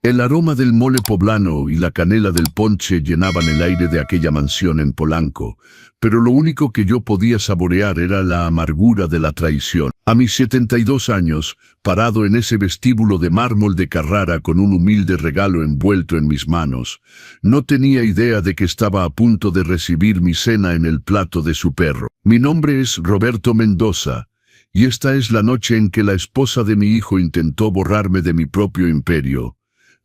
El aroma del mole poblano y la canela del ponche llenaban el aire de aquella mansión en Polanco, pero lo único que yo podía saborear era la amargura de la traición. A mis 72 años, parado en ese vestíbulo de mármol de Carrara con un humilde regalo envuelto en mis manos, no tenía idea de que estaba a punto de recibir mi cena en el plato de su perro. Mi nombre es Roberto Mendoza, y esta es la noche en que la esposa de mi hijo intentó borrarme de mi propio imperio.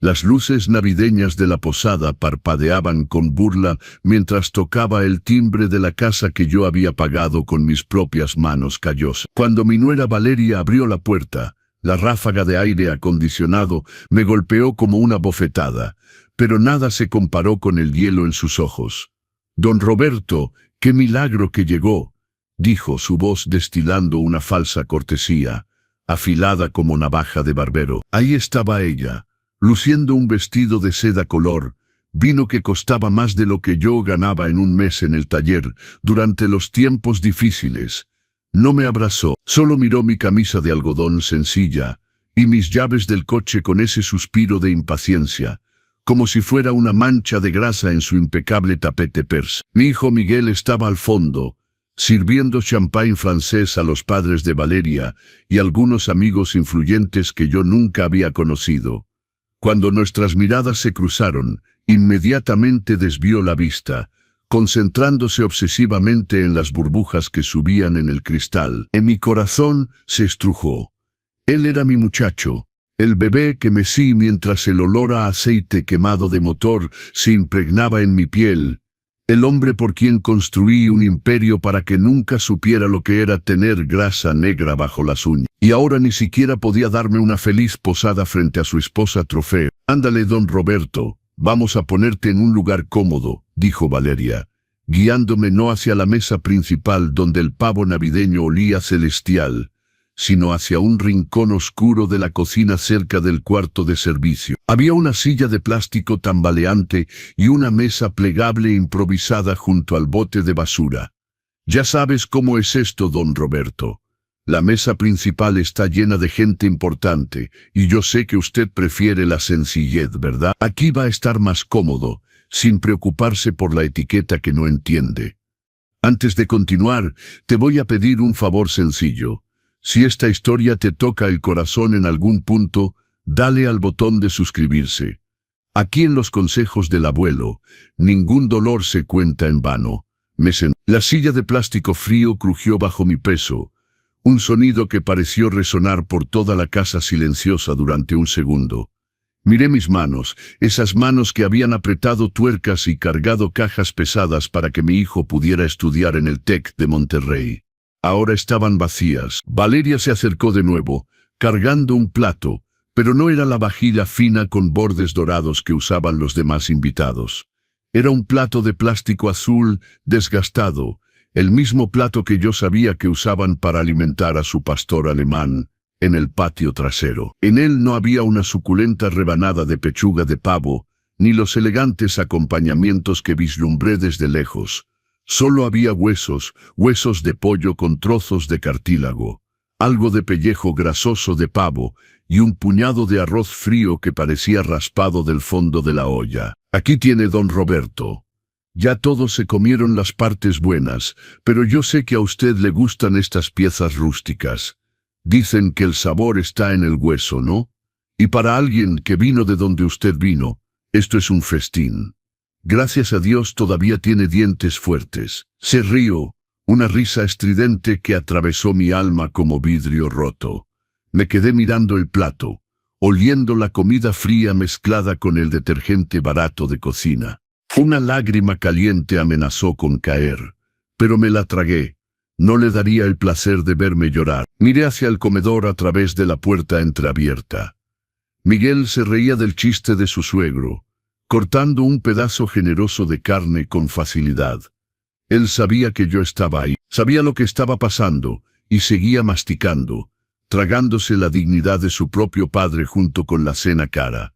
Las luces navideñas de la posada parpadeaban con burla mientras tocaba el timbre de la casa que yo había pagado con mis propias manos callosas. Cuando mi nuera Valeria abrió la puerta, la ráfaga de aire acondicionado me golpeó como una bofetada, pero nada se comparó con el hielo en sus ojos. «Don Roberto, qué milagro que llegó», dijo su voz destilando una falsa cortesía, afilada como navaja de barbero. Ahí estaba ella, luciendo un vestido de seda color, vino que costaba más de lo que yo ganaba en un mes en el taller durante los tiempos difíciles. No me abrazó, solo miró mi camisa de algodón sencilla y mis llaves del coche con ese suspiro de impaciencia, como si fuera una mancha de grasa en su impecable tapete persa. Mi hijo Miguel estaba al fondo, sirviendo champán francés a los padres de Valeria y algunos amigos influyentes que yo nunca había conocido. Cuando nuestras miradas se cruzaron, inmediatamente desvió la vista, concentrándose obsesivamente en las burbujas que subían en el cristal. En mi corazón se estrujó. Él era mi muchacho, el bebé que mecí mientras el olor a aceite quemado de motor se impregnaba en mi piel, el hombre por quien construí un imperio para que nunca supiera lo que era tener grasa negra bajo las uñas. Y ahora ni siquiera podía darme una feliz posada frente a su esposa trofeo. «Ándale, don Roberto, vamos a ponerte en un lugar cómodo», dijo Valeria, guiándome no hacia la mesa principal donde el pavo navideño olía celestial, sino hacia un rincón oscuro de la cocina cerca del cuarto de servicio. Había una silla de plástico tambaleante y una mesa plegable improvisada junto al bote de basura. «Ya sabes cómo es esto, don Roberto. La mesa principal está llena de gente importante, y yo sé que usted prefiere la sencillez, ¿verdad? Aquí va a estar más cómodo, sin preocuparse por la etiqueta que no entiende. Antes de continuar, te voy a pedir un favor sencillo. Si esta historia te toca el corazón en algún punto, dale al botón de suscribirse. Aquí en los consejos del abuelo, ningún dolor se cuenta en vano». La silla de plástico frío crujió bajo mi peso, un sonido que pareció resonar por toda la casa silenciosa durante un segundo. Miré mis manos, esas manos que habían apretado tuercas y cargado cajas pesadas para que mi hijo pudiera estudiar en el TEC de Monterrey. Ahora estaban vacías. Valeria se acercó de nuevo, cargando un plato, pero no era la vajilla fina con bordes dorados que usaban los demás invitados. Era un plato de plástico azul, desgastado, el mismo plato que yo sabía que usaban para alimentar a su pastor alemán, en el patio trasero. En él no había una suculenta rebanada de pechuga de pavo, ni los elegantes acompañamientos que vislumbré desde lejos. Solo había huesos de pollo con trozos de cartílago, algo de pellejo grasoso de pavo y un puñado de arroz frío que parecía raspado del fondo de la olla. «Aquí tiene don Roberto. Ya todos se comieron las partes buenas, pero yo sé que a usted le gustan estas piezas rústicas. Dicen que el sabor está en el hueso, ¿no? Y para alguien que vino de donde usted vino, esto es un festín. Gracias a Dios todavía tiene dientes fuertes». Se rió, una risa estridente que atravesó mi alma como vidrio roto. Me quedé mirando el plato, oliendo la comida fría mezclada con el detergente barato de cocina. Una lágrima caliente amenazó con caer, pero me la tragué. No le daría el placer de verme llorar. Miré hacia el comedor a través de la puerta entreabierta. Miguel se reía del chiste de su suegro, cortando un pedazo generoso de carne con facilidad. Él sabía que yo estaba ahí, sabía lo que estaba pasando, y seguía masticando, tragándose la dignidad de su propio padre junto con la cena cara.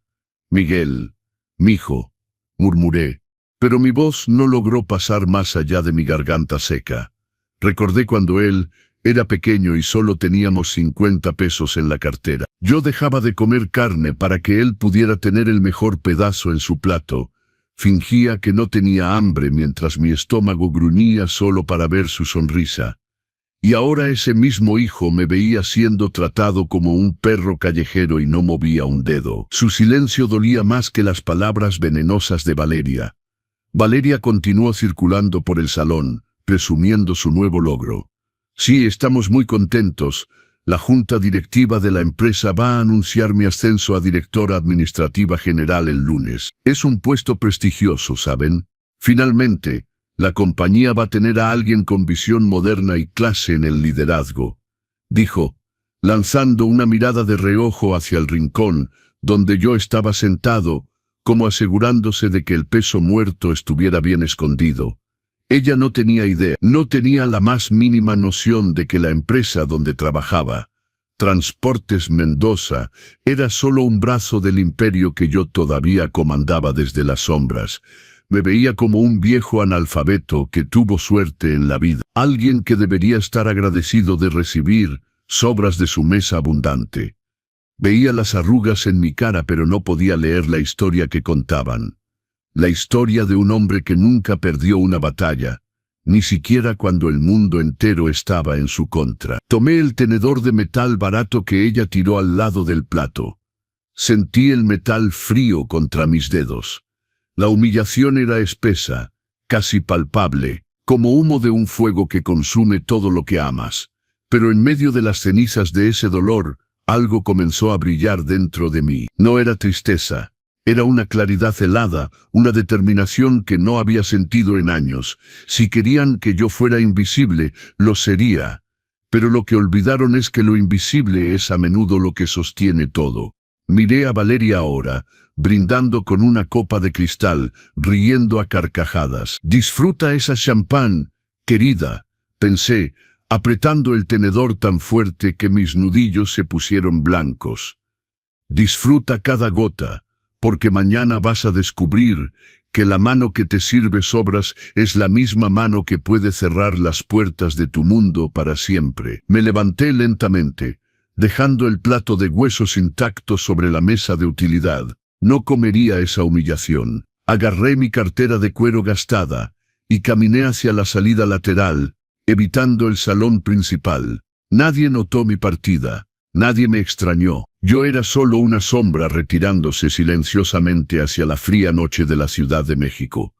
«Miguel, mijo», murmuré, pero mi voz no logró pasar más allá de mi garganta seca. Recordé cuando él, Era pequeño y solo teníamos 50 pesos en la cartera. Yo dejaba de comer carne para que él pudiera tener el mejor pedazo en su plato. Fingía que no tenía hambre mientras mi estómago gruñía solo para ver su sonrisa. Y ahora ese mismo hijo me veía siendo tratado como un perro callejero y no movía un dedo. Su silencio dolía más que las palabras venenosas de Valeria. Valeria continuó circulando por el salón, presumiendo su nuevo logro. Sí, estamos muy contentos. La junta directiva de la empresa va a anunciar mi ascenso a directora administrativa general el lunes. Es un puesto prestigioso, ¿saben? Finalmente, la compañía va a tener a alguien con visión moderna y clase en el liderazgo, dijo, lanzando una mirada de reojo hacia el rincón, donde yo estaba sentado, como asegurándose de que el peso muerto estuviera bien escondido. Ella no tenía idea, no tenía la más mínima noción de que la empresa donde trabajaba, Transportes Mendoza, era solo un brazo del imperio que yo todavía comandaba desde las sombras. Me veía como un viejo analfabeto que tuvo suerte en la vida, alguien que debería estar agradecido de recibir sobras de su mesa abundante. Veía las arrugas en mi cara, pero no podía leer la historia que contaban. La historia de un hombre que nunca perdió una batalla, ni siquiera cuando el mundo entero estaba en su contra. Tomé el tenedor de metal barato que ella tiró al lado del plato. Sentí el metal frío contra mis dedos. La humillación era espesa, casi palpable, como humo de un fuego que consume todo lo que amas. Pero en medio de las cenizas de ese dolor, algo comenzó a brillar dentro de mí. No era tristeza. Era una claridad helada, una determinación que no había sentido en años. Si querían que yo fuera invisible, lo sería. Pero lo que olvidaron es que lo invisible es a menudo lo que sostiene todo. Miré a Valeria ahora, brindando con una copa de cristal, riendo a carcajadas. «Disfruta esa champán, querida», pensé, apretando el tenedor tan fuerte que mis nudillos se pusieron blancos. «Disfruta cada gota, porque mañana vas a descubrir que la mano que te sirve sobras es la misma mano que puede cerrar las puertas de tu mundo para siempre». Me levanté lentamente, dejando el plato de huesos intacto sobre la mesa de utilidad. No comería esa humillación. Agarré mi cartera de cuero gastada y caminé hacia la salida lateral, evitando el salón principal. Nadie notó mi partida. Nadie me extrañó. Yo era solo una sombra retirándose silenciosamente hacia la fría noche de la Ciudad de México.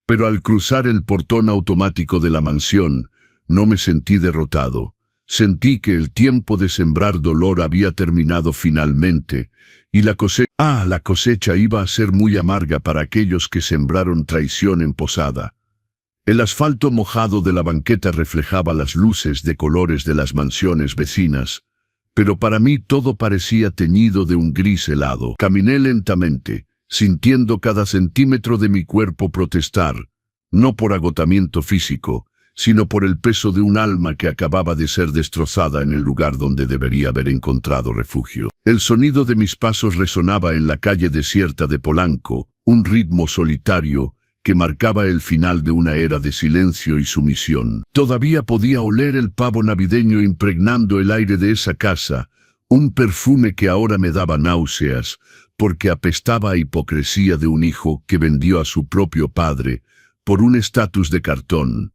Pero al cruzar el portón automático de la mansión, no me sentí derrotado. Sentí que el tiempo de sembrar dolor había terminado finalmente, y la cosecha iba a ser muy amarga para aquellos que sembraron traición en Posada. El asfalto mojado de la banqueta reflejaba las luces de colores de las mansiones vecinas, pero para mí todo parecía teñido de un gris helado. Caminé lentamente, sintiendo cada centímetro de mi cuerpo protestar, no por agotamiento físico, sino por el peso de un alma que acababa de ser destrozada en el lugar donde debería haber encontrado refugio. El sonido de mis pasos resonaba en la calle desierta de Polanco, un ritmo solitario que marcaba el final de una era de silencio y sumisión. Todavía podía oler el pavo navideño impregnando el aire de esa casa, un perfume que ahora me daba náuseas, porque apestaba a hipocresía de un hijo que vendió a su propio padre por un estatus de cartón.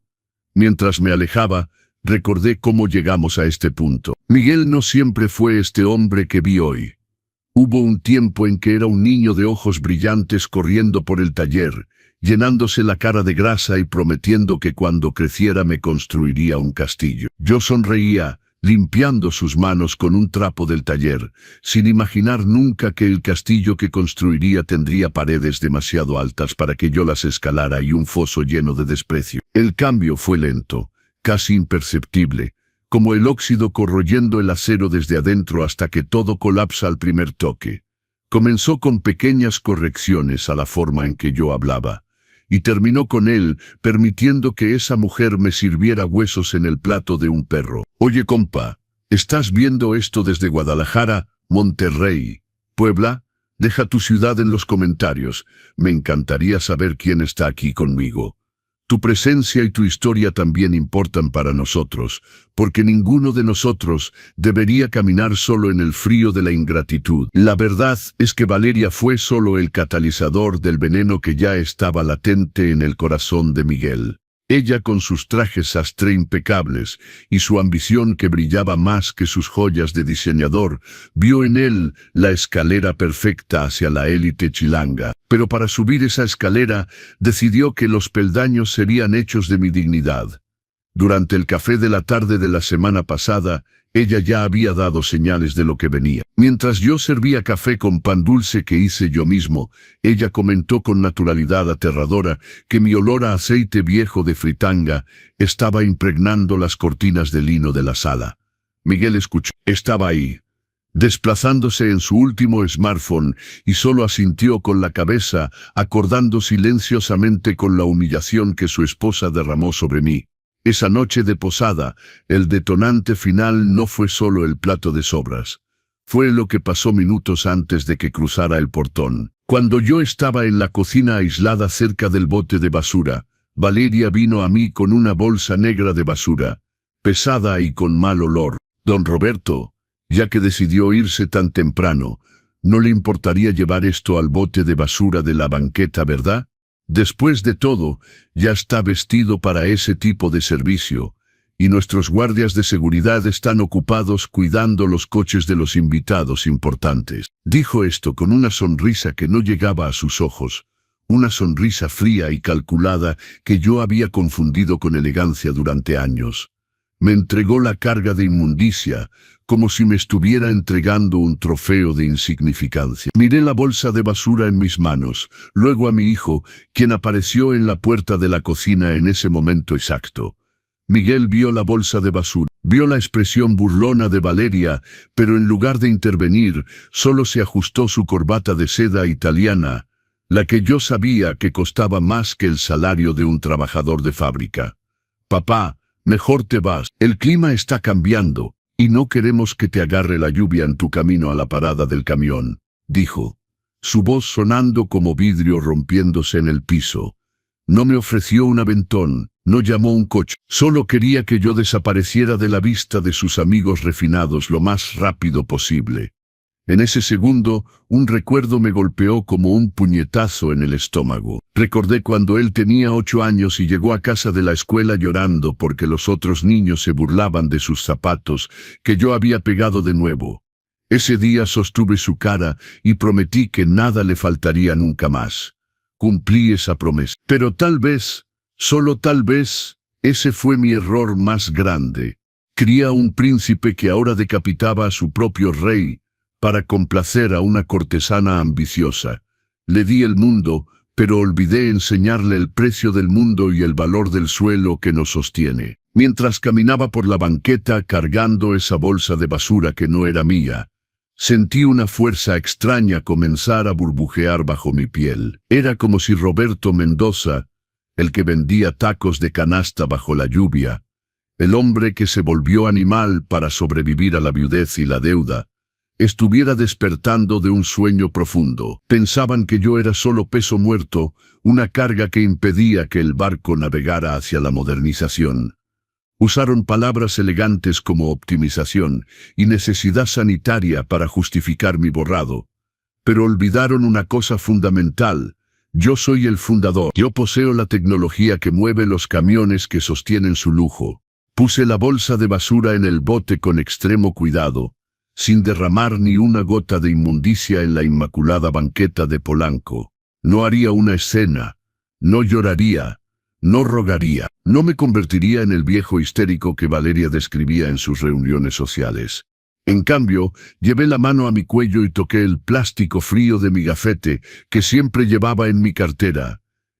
Mientras me alejaba, recordé cómo llegamos a este punto. Miguel no siempre fue este hombre que vi hoy. Hubo un tiempo en que era un niño de ojos brillantes corriendo por el taller, llenándose la cara de grasa y prometiendo que cuando creciera me construiría un castillo. Yo sonreía, limpiando sus manos con un trapo del taller, sin imaginar nunca que el castillo que construiría tendría paredes demasiado altas para que yo las escalara y un foso lleno de desprecio. El cambio fue lento, casi imperceptible, como el óxido corroyendo el acero desde adentro hasta que todo colapsa al primer toque. Comenzó con pequeñas correcciones a la forma en que yo hablaba, y terminó con él, permitiendo que esa mujer me sirviera huesos en el plato de un perro. «Oye, compa, ¿estás viendo esto desde Guadalajara, Monterrey, Puebla? Deja tu ciudad en los comentarios. Me encantaría saber quién está aquí conmigo. Tu presencia y tu historia también importan para nosotros, porque ninguno de nosotros debería caminar solo en el frío de la ingratitud. La verdad es que Valeria fue solo el catalizador del veneno que ya estaba latente en el corazón de Miguel. Ella, con sus trajes sastre impecables y su ambición que brillaba más que sus joyas de diseñador, vio en él la escalera perfecta hacia la élite chilanga. Pero para subir esa escalera, decidió que los peldaños serían hechos de mi dignidad. Durante el café de la tarde de la semana pasada, ella ya había dado señales de lo que venía. Mientras yo servía café con pan dulce que hice yo mismo, ella comentó con naturalidad aterradora que mi olor a aceite viejo de fritanga estaba impregnando las cortinas de lino de la sala. Miguel escuchó. Estaba ahí, desplazándose en su último smartphone, y solo asintió con la cabeza, acordando silenciosamente con la humillación que su esposa derramó sobre mí. Esa noche de posada, el detonante final no fue solo el plato de sobras. Fue lo que pasó minutos antes de que cruzara el portón. Cuando yo estaba en la cocina aislada cerca del bote de basura, Valeria vino a mí con una bolsa negra de basura, pesada y con mal olor. Don Roberto, ya que decidió irse tan temprano, ¿no le importaría llevar esto al bote de basura de la banqueta, verdad? Después de todo, ya está vestido para ese tipo de servicio, y nuestros guardias de seguridad están ocupados cuidando los coches de los invitados importantes. Dijo esto con una sonrisa que no llegaba a sus ojos, una sonrisa fría y calculada que yo había confundido con elegancia durante años. Me entregó la carga de inmundicia, como si me estuviera entregando un trofeo de insignificancia. Miré la bolsa de basura en mis manos, luego a mi hijo, quien apareció en la puerta de la cocina en ese momento exacto. Miguel vio la bolsa de basura, vio la expresión burlona de Valeria, pero en lugar de intervenir, solo se ajustó su corbata de seda italiana, la que yo sabía que costaba más que el salario de un trabajador de fábrica. Papá, mejor te vas. El clima está cambiando, y no queremos que te agarre la lluvia en tu camino a la parada del camión, dijo, su voz sonando como vidrio rompiéndose en el piso. No me ofreció un aventón, no llamó un coche, solo quería que yo desapareciera de la vista de sus amigos refinados lo más rápido posible. En ese segundo, un recuerdo me golpeó como un puñetazo en el estómago. Recordé cuando él tenía 8 años y llegó a casa de la escuela llorando porque los otros niños se burlaban de sus zapatos, que yo había pegado de nuevo. Ese día sostuve su cara y prometí que nada le faltaría nunca más. Cumplí esa promesa. Pero tal vez, solo tal vez, ese fue mi error más grande. Crié a un príncipe que ahora decapitaba a su propio rey, para complacer a una cortesana ambiciosa. Le di el mundo, pero olvidé enseñarle el precio del mundo y el valor del suelo que nos sostiene. Mientras caminaba por la banqueta cargando esa bolsa de basura que no era mía, sentí una fuerza extraña comenzar a burbujear bajo mi piel. Era como si Roberto Mendoza, el que vendía tacos de canasta bajo la lluvia, el hombre que se volvió animal para sobrevivir a la viudez y la deuda, estuviera despertando de un sueño profundo. Pensaban que yo era solo peso muerto, una carga que impedía que el barco navegara hacia la modernización. Usaron palabras elegantes como optimización y necesidad sanitaria para justificar mi borrado. Pero olvidaron una cosa fundamental. Yo soy el fundador. Yo poseo la tecnología que mueve los camiones que sostienen su lujo. Puse la bolsa de basura en el bote con extremo cuidado, sin derramar ni una gota de inmundicia en la inmaculada banqueta de Polanco. No haría una escena, no lloraría, no rogaría, no me convertiría en el viejo histérico que Valeria describía en sus reuniones sociales. En cambio, llevé la mano a mi cuello y toqué el plástico frío de mi gafete que siempre llevaba en mi cartera.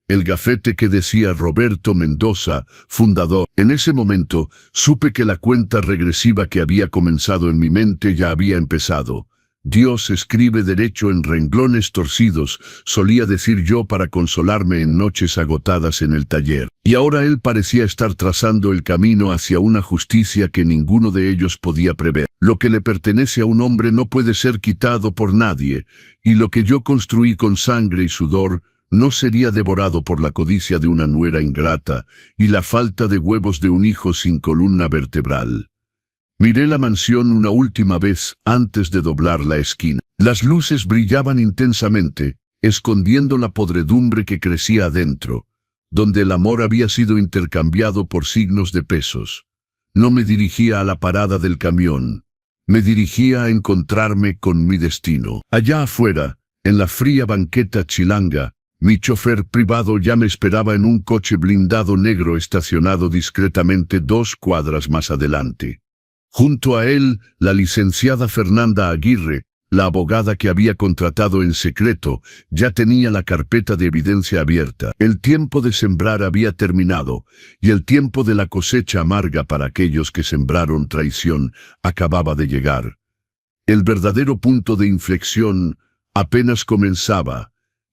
El gafete que decía Roberto Mendoza, fundador. En ese momento, supe que la cuenta regresiva que había comenzado en mi mente ya había empezado. Dios escribe derecho en renglones torcidos, solía decir yo para consolarme en noches agotadas en el taller. Y ahora él parecía estar trazando el camino hacia una justicia que ninguno de ellos podía prever. Lo que le pertenece a un hombre no puede ser quitado por nadie, y lo que yo construí con sangre y sudor no sería devorado por la codicia de una nuera ingrata y la falta de huevos de un hijo sin columna vertebral. Miré la mansión una última vez antes de doblar la esquina. Las luces brillaban intensamente, escondiendo la podredumbre que crecía adentro, donde el amor había sido intercambiado por signos de pesos. No me dirigía a la parada del camión. Me dirigía a encontrarme con mi destino. Allá afuera, en la fría banqueta chilanga, mi chofer privado ya me esperaba en un coche blindado negro estacionado discretamente 2 cuadras más adelante. Junto a él, la licenciada Fernanda Aguirre, la abogada que había contratado en secreto, ya tenía la carpeta de evidencia abierta. El tiempo de sembrar había terminado, y el tiempo de la cosecha amarga para aquellos que sembraron traición acababa de llegar. El verdadero punto de inflexión apenas comenzaba,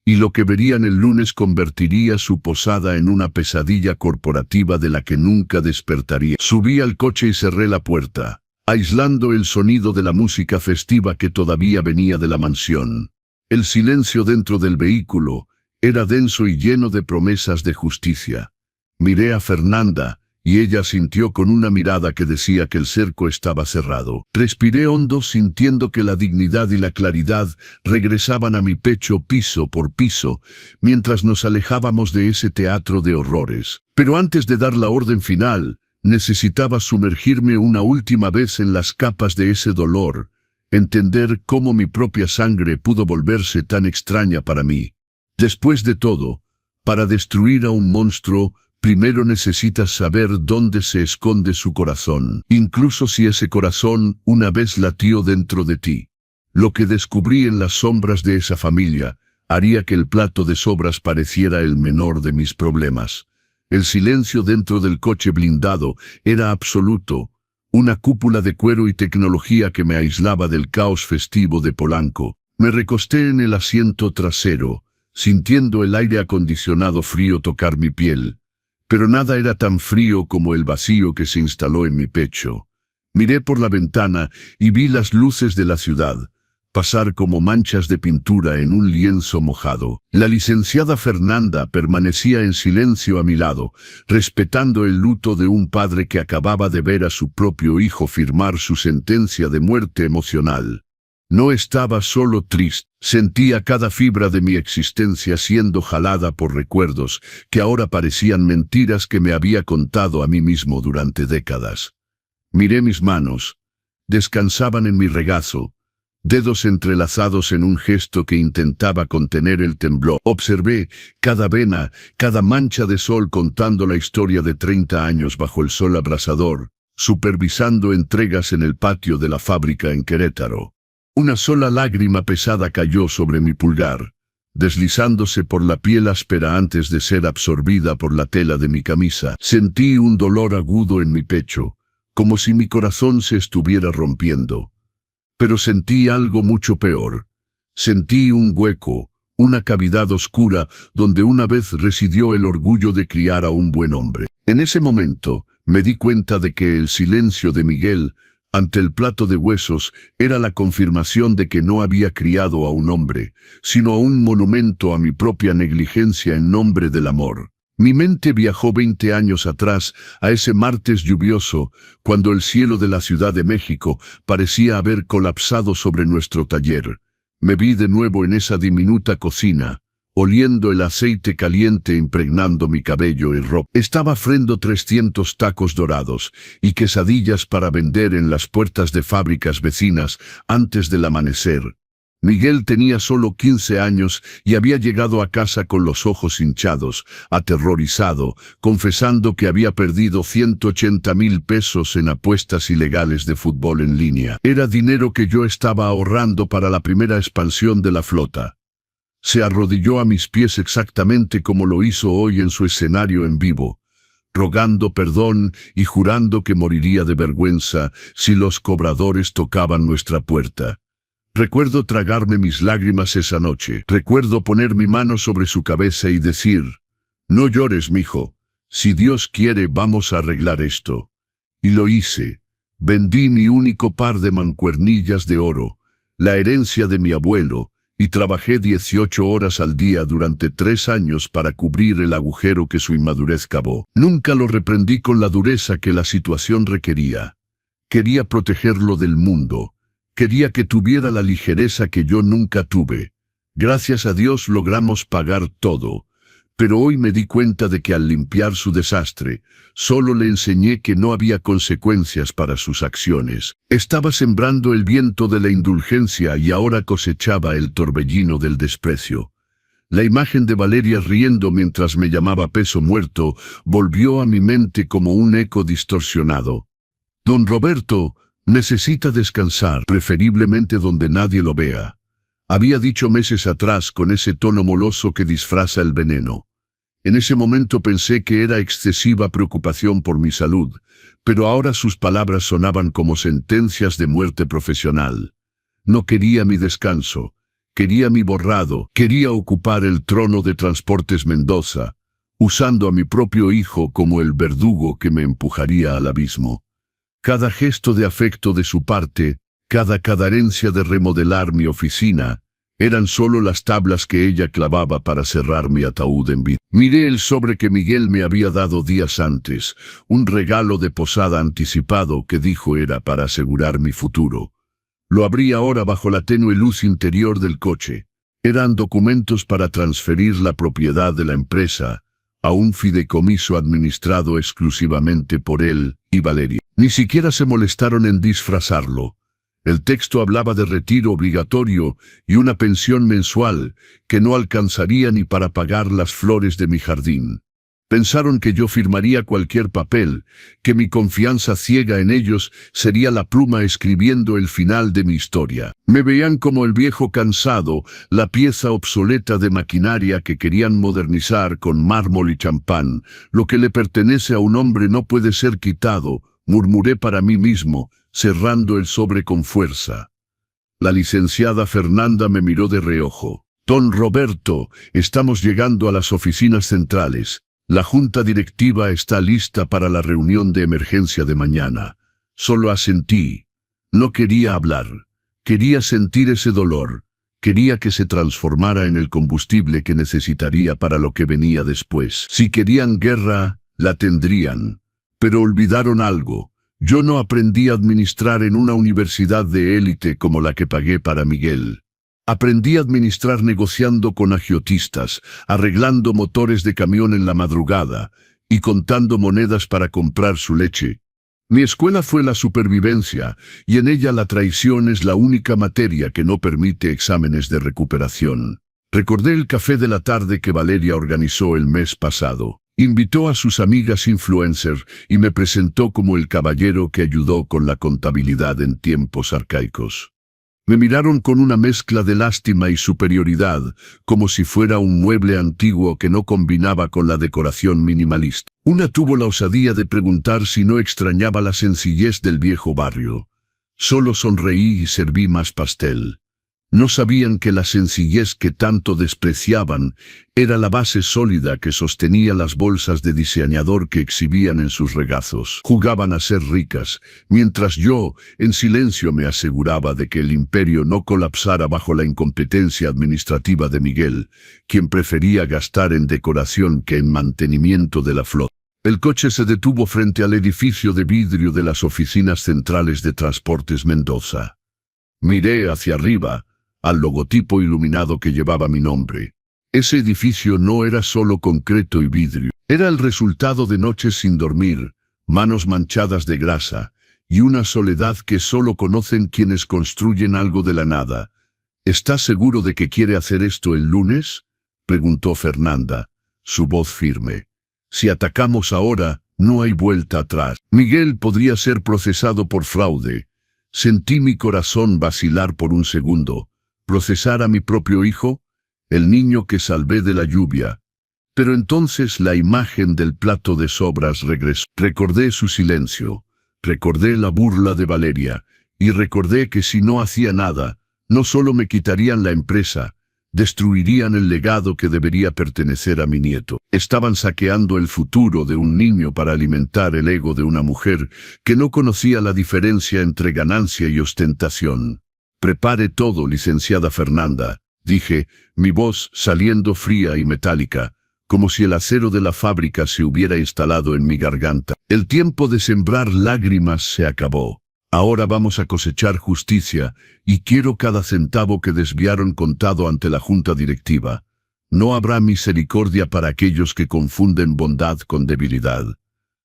y lo que verían el lunes convertiría su posada en una pesadilla corporativa de la que nunca despertaría. Subí al coche y cerré la puerta, aislando el sonido de la música festiva que todavía venía de la mansión. El silencio dentro del vehículo era denso y lleno de promesas de justicia. Miré a Fernanda, y ella sintió con una mirada que decía que el cerco estaba cerrado. Respiré hondo sintiendo que la dignidad y la claridad regresaban a mi pecho piso por piso, mientras nos alejábamos de ese teatro de horrores. Pero antes de dar la orden final, necesitaba sumergirme una última vez en las capas de ese dolor, entender cómo mi propia sangre pudo volverse tan extraña para mí. Después de todo, para destruir a un monstruo, primero necesitas saber dónde se esconde su corazón, incluso si ese corazón una vez latió dentro de ti. Lo que descubrí en las sombras de esa familia haría que el plato de sobras pareciera el menor de mis problemas. El silencio dentro del coche blindado era absoluto, una cúpula de cuero y tecnología que me aislaba del caos festivo de Polanco. Me recosté en el asiento trasero, sintiendo el aire acondicionado frío tocar mi piel. Pero nada era tan frío como el vacío que se instaló en mi pecho. Miré por la ventana y vi las luces de la ciudad pasar como manchas de pintura en un lienzo mojado. La licenciada Fernanda permanecía en silencio a mi lado, respetando el luto de un padre que acababa de ver a su propio hijo firmar su sentencia de muerte emocional. No estaba solo triste, sentía cada fibra de mi existencia siendo jalada por recuerdos que ahora parecían mentiras que me había contado a mí mismo durante décadas. Miré mis manos, descansaban en mi regazo, dedos entrelazados en un gesto que intentaba contener el temblor. Observé cada vena, cada mancha de sol contando la historia de 30 años bajo el sol abrasador, supervisando entregas en el patio de la fábrica en Querétaro. Una sola lágrima pesada cayó sobre mi pulgar, deslizándose por la piel áspera antes de ser absorbida por la tela de mi camisa. Sentí un dolor agudo en mi pecho, como si mi corazón se estuviera rompiendo. Pero sentí algo mucho peor. Sentí un hueco, una cavidad oscura, donde una vez residió el orgullo de criar a un buen hombre. En ese momento, me di cuenta de que el silencio de Miguel ante el plato de huesos era la confirmación de que no había criado a un hombre, sino a un monumento a mi propia negligencia en nombre del amor. Mi mente viajó 20 años atrás, a ese martes lluvioso, cuando el cielo de la Ciudad de México parecía haber colapsado sobre nuestro taller. Me vi de nuevo en esa diminuta cocina, oliendo el aceite caliente impregnando mi cabello y ropa. Estaba friendo 300 tacos dorados y quesadillas para vender en las puertas de fábricas vecinas antes del amanecer. Miguel tenía solo 15 años y había llegado a casa con los ojos hinchados, aterrorizado, confesando que había perdido 180,000 pesos en apuestas ilegales de fútbol en línea. Era dinero que yo estaba ahorrando para la primera expansión de la flota. Se arrodilló a mis pies exactamente como lo hizo hoy en su escenario en vivo, rogando perdón y jurando que moriría de vergüenza si los cobradores tocaban nuestra puerta. Recuerdo tragarme mis lágrimas esa noche. Recuerdo poner mi mano sobre su cabeza y decir, «No llores, mijo. Si Dios quiere, vamos a arreglar esto». Y lo hice. Vendí mi único par de mancuernillas de oro, la herencia de mi abuelo, y trabajé 18 horas al día durante 3 años para cubrir el agujero que su inmadurez cavó. Nunca lo reprendí con la dureza que la situación requería. Quería protegerlo del mundo. Quería que tuviera la ligereza que yo nunca tuve. Gracias a Dios logramos pagar todo. Pero hoy me di cuenta de que al limpiar su desastre, solo le enseñé que no había consecuencias para sus acciones. Estaba sembrando el viento de la indulgencia y ahora cosechaba el torbellino del desprecio. La imagen de Valeria riendo mientras me llamaba peso muerto volvió a mi mente como un eco distorsionado. Don Roberto necesita descansar, preferiblemente donde nadie lo vea. Había dicho meses atrás con ese tono moloso que disfraza el veneno. En ese momento pensé que era excesiva preocupación por mi salud, pero ahora sus palabras sonaban como sentencias de muerte profesional. No quería mi descanso, quería mi borrado, quería ocupar el trono de Transportes Mendoza, usando a mi propio hijo como el verdugo que me empujaría al abismo. Cada gesto de afecto de su parte, cada cadencia de remodelar mi oficina, eran solo las tablas que ella clavaba para cerrar mi ataúd en vida. Miré el sobre que Miguel me había dado días antes, un regalo de posada anticipado que dijo era para asegurar mi futuro. Lo abrí ahora bajo la tenue luz interior del coche. Eran documentos para transferir la propiedad de la empresa a un fideicomiso administrado exclusivamente por él y Valeria. Ni siquiera se molestaron en disfrazarlo. El texto hablaba de retiro obligatorio y una pensión mensual que no alcanzaría ni para pagar las flores de mi jardín. Pensaron que yo firmaría cualquier papel, que mi confianza ciega en ellos sería la pluma escribiendo el final de mi historia. Me veían como el viejo cansado, la pieza obsoleta de maquinaria que querían modernizar con mármol y champán. Lo que le pertenece a un hombre no puede ser quitado, murmuré para mí mismo, cerrando el sobre con fuerza. La licenciada Fernanda me miró de reojo. Don Roberto, estamos llegando a las oficinas centrales. La junta directiva está lista para la reunión de emergencia de mañana. Solo asentí. No quería hablar. Quería sentir ese dolor. Quería que se transformara en el combustible que necesitaría para lo que venía después. Si querían guerra, la tendrían. Pero olvidaron algo. Yo no aprendí a administrar en una universidad de élite como la que pagué para Miguel. Aprendí a administrar negociando con agiotistas, arreglando motores de camión en la madrugada y contando monedas para comprar su leche. Mi escuela fue la supervivencia y en ella la traición es la única materia que no permite exámenes de recuperación. Recordé el café de la tarde que Valeria organizó el mes pasado. Invitó a sus amigas influencers y me presentó como el caballero que ayudó con la contabilidad en tiempos arcaicos. Me miraron con una mezcla de lástima y superioridad, como si fuera un mueble antiguo que no combinaba con la decoración minimalista. Una tuvo la osadía de preguntar si no extrañaba la sencillez del viejo barrio. Solo sonreí y serví más pastel. No sabían que la sencillez que tanto despreciaban era la base sólida que sostenía las bolsas de diseñador que exhibían en sus regazos. Jugaban a ser ricas, mientras yo, en silencio, me aseguraba de que el imperio no colapsara bajo la incompetencia administrativa de Miguel, quien prefería gastar en decoración que en mantenimiento de la flota. El coche se detuvo frente al edificio de vidrio de las oficinas centrales de Transportes Mendoza. Miré hacia arriba, al logotipo iluminado que llevaba mi nombre. Ese edificio no era solo concreto y vidrio. Era el resultado de noches sin dormir, manos manchadas de grasa, y una soledad que solo conocen quienes construyen algo de la nada. ¿Estás seguro de que quiere hacer esto el lunes?, preguntó Fernanda, su voz firme. Si atacamos ahora, no hay vuelta atrás. Miguel podría ser procesado por fraude. Sentí mi corazón vacilar por un segundo. ¿Procesar a mi propio hijo? El niño que salvé de la lluvia. Pero entonces la imagen del plato de sobras regresó. Recordé su silencio. Recordé la burla de Valeria. Y recordé que si no hacía nada, no solo me quitarían la empresa, destruirían el legado que debería pertenecer a mi nieto. Estaban saqueando el futuro de un niño para alimentar el ego de una mujer que no conocía la diferencia entre ganancia y ostentación. Prepare todo, licenciada Fernanda, dije, mi voz saliendo fría y metálica, como si el acero de la fábrica se hubiera instalado en mi garganta. El tiempo de sembrar lágrimas se acabó. Ahora vamos a cosechar justicia, y quiero cada centavo que desviaron contado ante la junta directiva. No habrá misericordia para aquellos que confunden bondad con debilidad.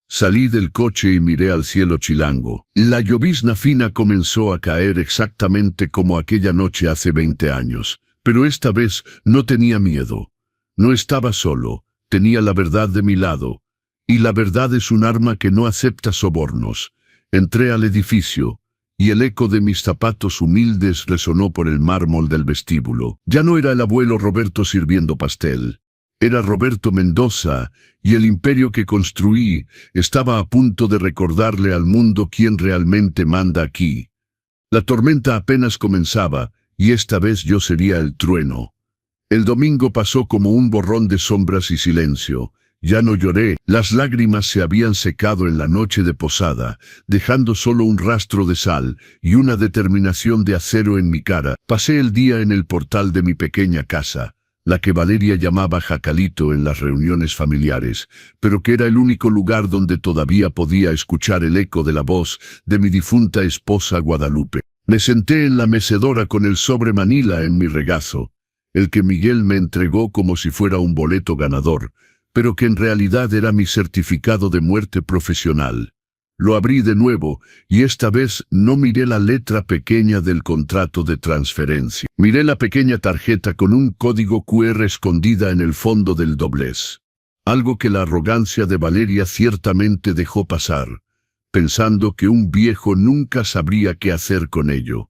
Salí del coche y miré al cielo chilango. La llovizna fina comenzó a caer exactamente como aquella noche hace 20 años. Pero esta vez no tenía miedo. No estaba solo, tenía la verdad de mi lado. Y la verdad es un arma que no acepta sobornos. Entré al edificio, y el eco de mis zapatos humildes resonó por el mármol del vestíbulo. Ya no era el abuelo Roberto sirviendo pastel. Era Roberto Mendoza, y el imperio que construí estaba a punto de recordarle al mundo quién realmente manda aquí. La tormenta apenas comenzaba, y esta vez yo sería el trueno. El domingo pasó como un borrón de sombras y silencio. Ya no lloré, las lágrimas se habían secado en la noche de posada, dejando solo un rastro de sal y una determinación de acero en mi cara. Pasé el día en el portal de mi pequeña casa, la que Valeria llamaba Jacalito en las reuniones familiares, pero que era el único lugar donde todavía podía escuchar el eco de la voz de mi difunta esposa Guadalupe. Me senté en la mecedora con el sobre Manila en mi regazo, el que Miguel me entregó como si fuera un boleto ganador, pero que en realidad era mi certificado de muerte profesional. Lo abrí de nuevo, y esta vez no miré la letra pequeña del contrato de transferencia. Miré la pequeña tarjeta con un código QR escondida en el fondo del doblez. Algo que la arrogancia de Valeria ciertamente dejó pasar, pensando que un viejo nunca sabría qué hacer con ello.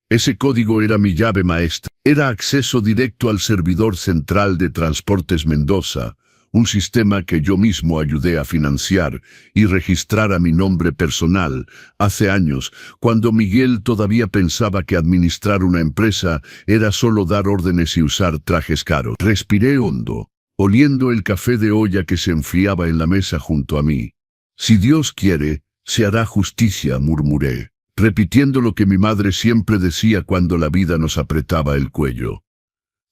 Ese código era mi llave maestra. Era acceso directo al servidor central de Transportes Mendoza, un sistema que yo mismo ayudé a financiar y registrar a mi nombre personal hace años, cuando Miguel todavía pensaba que administrar una empresa era solo dar órdenes y usar trajes caros. Respiré hondo, oliendo el café de olla que se enfriaba en la mesa junto a mí. Si Dios quiere, se hará justicia, murmuré, repitiendo lo que mi madre siempre decía cuando la vida nos apretaba el cuello.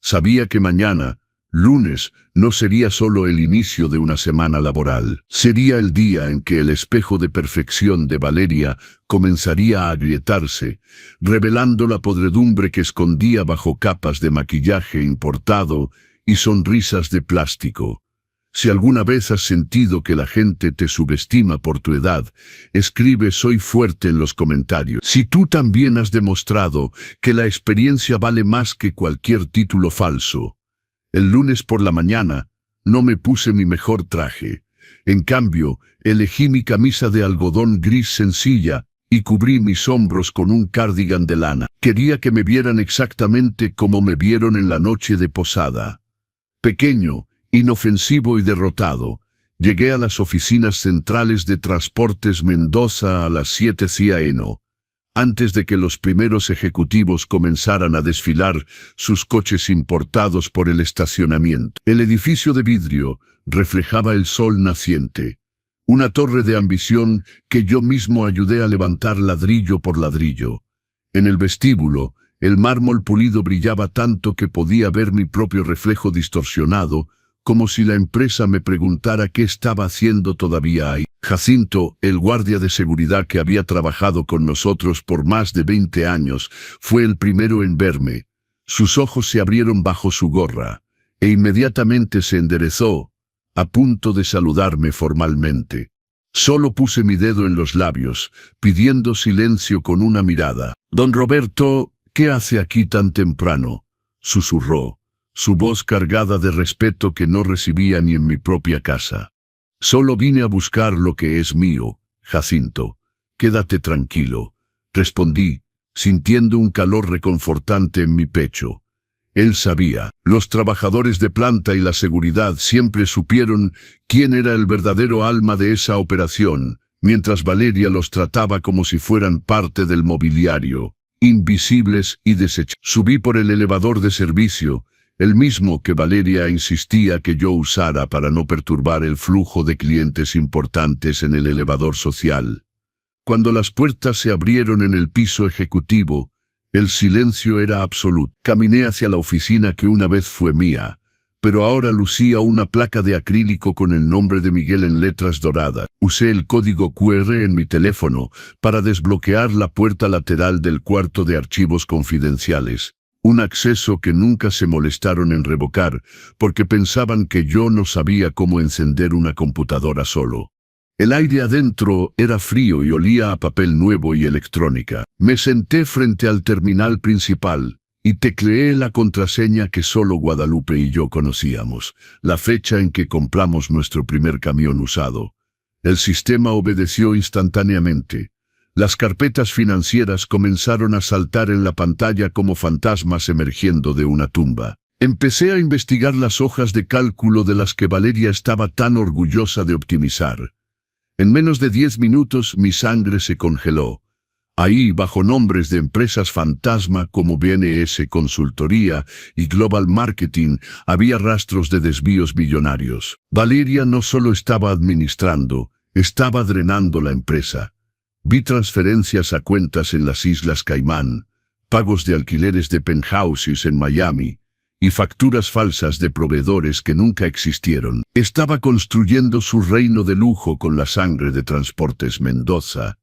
Sabía que mañana, lunes, no sería solo el inicio de una semana laboral. Sería el día en que el espejo de perfección de Valeria comenzaría a agrietarse, revelando la podredumbre que escondía bajo capas de maquillaje importado y sonrisas de plástico. Si alguna vez has sentido que la gente te subestima por tu edad, escribe "soy fuerte" en los comentarios. Si tú también has demostrado que la experiencia vale más que cualquier título falso. El lunes por la mañana, no me puse mi mejor traje. En cambio, elegí mi camisa de algodón gris sencilla y cubrí mis hombros con un cardigan de lana. Quería que me vieran exactamente como me vieron en la noche de posada. Pequeño, inofensivo y derrotado, llegué a las oficinas centrales de Transportes Mendoza a las 7 a.m. antes de que los primeros ejecutivos comenzaran a desfilar sus coches importados por el estacionamiento. El edificio de vidrio reflejaba el sol naciente, una torre de ambición que yo mismo ayudé a levantar ladrillo por ladrillo. En el vestíbulo, el mármol pulido brillaba tanto que podía ver mi propio reflejo distorsionado, como si la empresa me preguntara qué estaba haciendo todavía ahí. Jacinto, el guardia de seguridad que había trabajado con nosotros por más de 20 años, fue el primero en verme. Sus ojos se abrieron bajo su gorra, e inmediatamente se enderezó, a punto de saludarme formalmente. Solo puse mi dedo en los labios, pidiendo silencio con una mirada. «Don Roberto, ¿qué hace aquí tan temprano?», susurró, su voz cargada de respeto que no recibía ni en mi propia casa. «Solo vine a buscar lo que es mío, Jacinto. Quédate tranquilo», respondí, sintiendo un calor reconfortante en mi pecho. Él sabía. Los trabajadores de planta y la seguridad siempre supieron quién era el verdadero alma de esa operación, mientras Valeria los trataba como si fueran parte del mobiliario, invisibles y desechables. Subí por el elevador de servicio, el mismo que Valeria insistía que yo usara para no perturbar el flujo de clientes importantes en el elevador social. Cuando las puertas se abrieron en el piso ejecutivo, El silencio era absoluto. Caminé hacia la oficina que una vez fue mía, pero ahora lucía una placa de acrílico con el nombre de Miguel en letras doradas. Usé el código QR en mi teléfono para desbloquear la puerta lateral del cuarto de archivos confidenciales. Un acceso que nunca se molestaron en revocar, porque pensaban que yo no sabía cómo encender una computadora solo. El aire adentro era frío y olía a papel nuevo y electrónica. Me senté frente al terminal principal y tecleé la contraseña que solo Guadalupe y yo conocíamos, la fecha en que compramos nuestro primer camión usado. El sistema obedeció instantáneamente. Las carpetas financieras comenzaron a saltar en la pantalla como fantasmas emergiendo de una tumba. Empecé a investigar las hojas de cálculo de las que Valeria estaba tan orgullosa de optimizar. En menos de 10 minutos mi sangre se congeló. Ahí, bajo nombres de empresas fantasma como BNS Consultoría y Global Marketing, había rastros de desvíos millonarios. Valeria no solo estaba administrando, estaba drenando la empresa. Vi transferencias a cuentas en las Islas Caimán, pagos de alquileres de penthouses en Miami, y facturas falsas de proveedores que nunca existieron. Estaba construyendo su reino de lujo con la sangre de Transportes Mendoza,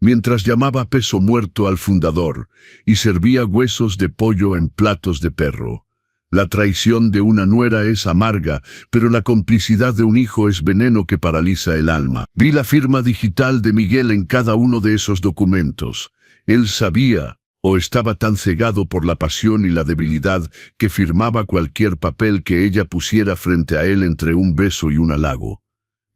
mientras llamaba peso muerto al fundador y servía huesos de pollo en platos de perro. La traición de una nuera es amarga, pero la complicidad de un hijo es veneno que paraliza el alma. Vi la firma digital de Miguel en cada uno de esos documentos. Él sabía, o estaba tan cegado por la pasión y la debilidad, que firmaba cualquier papel que ella pusiera frente a él entre un beso y un halago.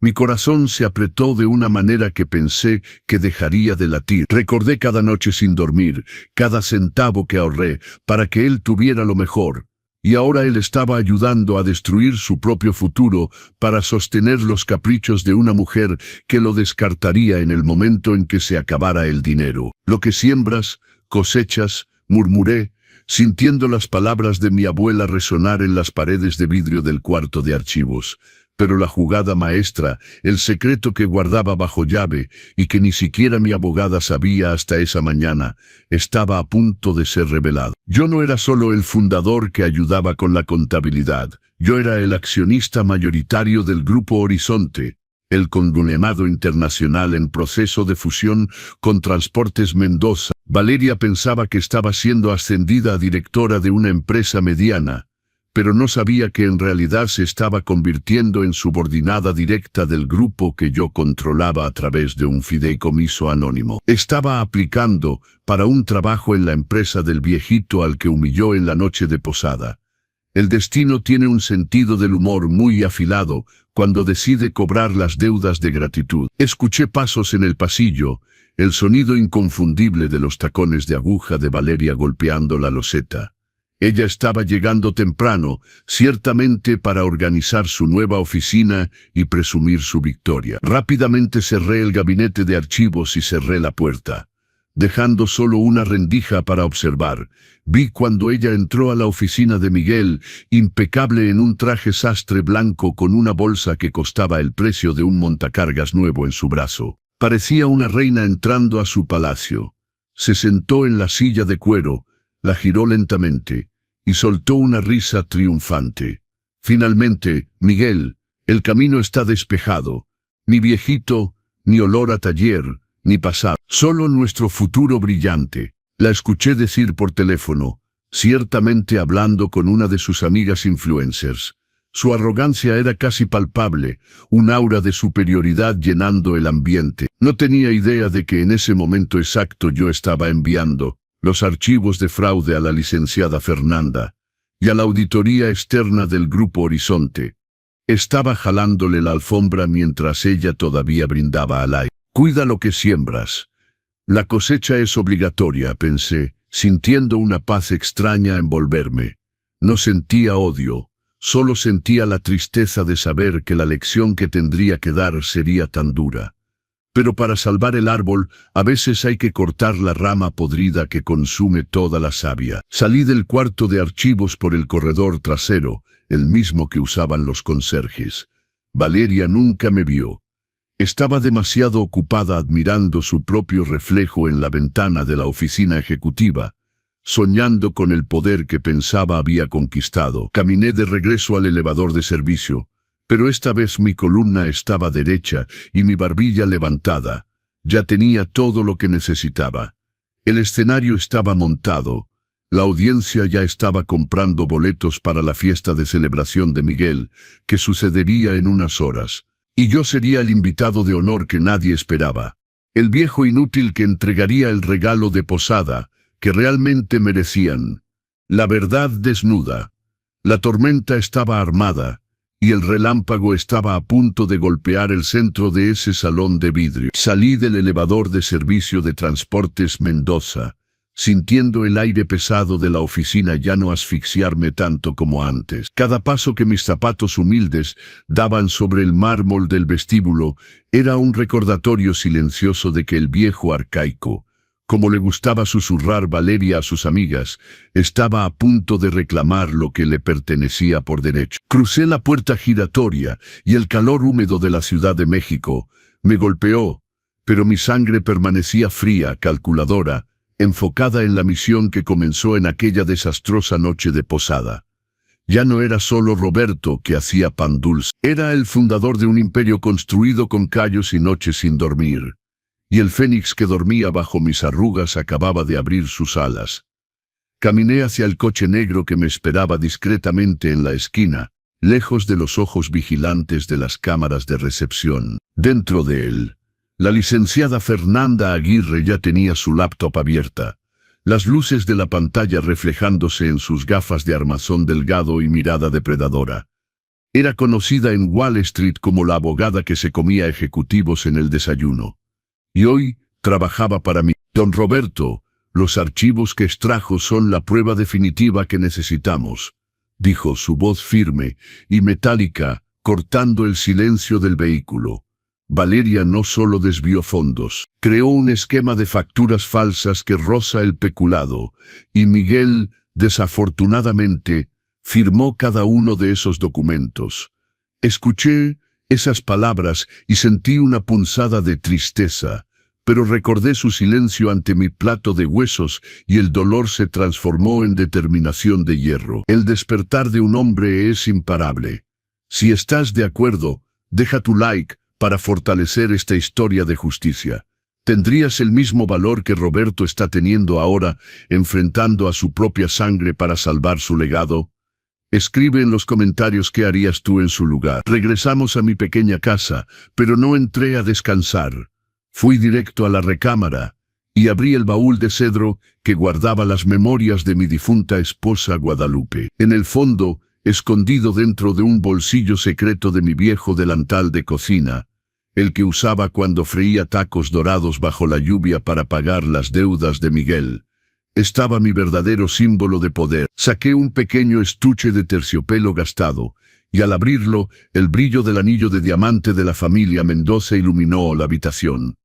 Mi corazón se apretó de una manera que pensé que dejaría de latir. Recordé cada noche sin dormir, cada centavo que ahorré, para que él tuviera lo mejor. Y ahora él estaba ayudando a destruir su propio futuro para sostener los caprichos de una mujer que lo descartaría en el momento en que se acabara el dinero. Lo que siembras, cosechas, murmuré, sintiendo las palabras de mi abuela resonar en las paredes de vidrio del cuarto de archivos. Pero la jugada maestra, el secreto que guardaba bajo llave y que ni siquiera mi abogada sabía hasta esa mañana, estaba a punto de ser revelado. Yo no era solo el fundador que ayudaba con la contabilidad, yo era el accionista mayoritario del Grupo Horizonte, el conglomerado internacional en proceso de fusión con Transportes Mendoza. Valeria pensaba que estaba siendo ascendida a directora de una empresa mediana, pero no sabía que en realidad se estaba convirtiendo en subordinada directa del grupo que yo controlaba a través de un fideicomiso anónimo. Estaba aplicando para un trabajo en la empresa del viejito al que humilló en la noche de posada. El destino tiene un sentido del humor muy afilado cuando decide cobrar las deudas de gratitud. Escuché pasos en el pasillo, el sonido inconfundible de los tacones de aguja de Valeria golpeando la loseta. Ella estaba llegando temprano, ciertamente para organizar su nueva oficina y presumir su victoria. Rápidamente cerré el gabinete de archivos y cerré la puerta, dejando solo una rendija para observar. Vi cuando ella entró a la oficina de Miguel, impecable en un traje sastre blanco con una bolsa que costaba el precio de un montacargas nuevo en su brazo. Parecía una reina entrando a su palacio. Se sentó en la silla de cuero, la giró lentamente y soltó una risa triunfante. Finalmente, Miguel, el camino está despejado. Ni viejito, ni olor a taller, ni pasado. Solo nuestro futuro brillante. La escuché decir por teléfono, ciertamente hablando con una de sus amigas influencers. Su arrogancia era casi palpable, un aura de superioridad llenando el ambiente. No tenía idea de que en ese momento exacto yo estaba enviando los archivos de fraude a la licenciada Fernanda y a la auditoría externa del Grupo Horizonte. Estaba jalándole la alfombra mientras ella todavía brindaba al aire. Cuida lo que siembras. La cosecha es obligatoria, pensé, sintiendo una paz extraña envolverme. No sentía odio, solo sentía la tristeza de saber que la lección que tendría que dar sería tan dura. Pero para salvar el árbol, a veces hay que cortar la rama podrida que consume toda la savia. Salí del cuarto de archivos por el corredor trasero, el mismo que usaban los conserjes. Valeria nunca me vio. Estaba demasiado ocupada admirando su propio reflejo en la ventana de la oficina ejecutiva. soñando con el poder que pensaba había conquistado. Caminé de regreso al elevador de servicio, pero esta vez mi columna estaba derecha y mi barbilla levantada. Ya tenía todo lo que necesitaba. El escenario estaba montado. La audiencia ya estaba comprando boletos para la fiesta de celebración de Miguel, que sucedería en unas horas. Y yo sería el invitado de honor que nadie esperaba. El viejo inútil que entregaría el regalo de posada, que realmente merecían. La verdad desnuda. La tormenta estaba armada, y el relámpago estaba a punto de golpear el centro de ese salón de vidrio. Salí del elevador de servicio de Transportes Mendoza, sintiendo el aire pesado de la oficina ya no asfixiarme tanto como antes. Cada paso que mis zapatos humildes daban sobre el mármol del vestíbulo era un recordatorio silencioso de que el viejo arcaico, como le gustaba susurrar Valeria a sus amigas, estaba a punto de reclamar lo que le pertenecía por derecho. Crucé la puerta giratoria y el calor húmedo de la Ciudad de México me golpeó, pero mi sangre permanecía fría, calculadora, enfocada en la misión que comenzó en aquella desastrosa noche de posada. Ya no era solo Roberto que hacía pan dulce, era el fundador de un imperio construido con callos y noches sin dormir. Y el fénix que dormía bajo mis arrugas acababa de abrir sus alas. Caminé hacia el coche negro que me esperaba discretamente en la esquina, lejos de los ojos vigilantes de las cámaras de recepción. Dentro de él, la licenciada Fernanda Aguirre ya tenía su laptop abierta, las luces de la pantalla reflejándose en sus gafas de armazón delgado y mirada depredadora. Era conocida en Wall Street como la abogada que se comía ejecutivos en el desayuno. Y hoy trabajaba para mí. Don Roberto, los archivos que extrajo son la prueba definitiva que necesitamos, dijo su voz firme y metálica, cortando el silencio del vehículo. Valeria no solo desvió fondos, creó un esquema de facturas falsas que roza el peculado, y Miguel, desafortunadamente, firmó cada uno de esos documentos. Escuché esas palabras y sentí una punzada de tristeza, pero recordé su silencio ante mi plato de huesos y el dolor se transformó en determinación de hierro. El despertar de un hombre es imparable. Si estás de acuerdo, deja tu like para fortalecer esta historia de justicia. ¿Tendrías el mismo valor que Roberto está teniendo ahora, enfrentando a su propia sangre para salvar su legado? Escribe en los comentarios qué harías tú en su lugar. Regresamos a mi pequeña casa, pero no entré a descansar. Fui directo a la recámara y abrí el baúl de cedro que guardaba las memorias de mi difunta esposa Guadalupe. En el fondo, escondido dentro de un bolsillo secreto de mi viejo delantal de cocina, el que usaba cuando freía tacos dorados bajo la lluvia para pagar las deudas de Miguel, estaba mi verdadero símbolo de poder. Saqué un pequeño estuche de terciopelo gastado, y al abrirlo, el brillo del anillo de diamante de la familia Mendoza iluminó la habitación.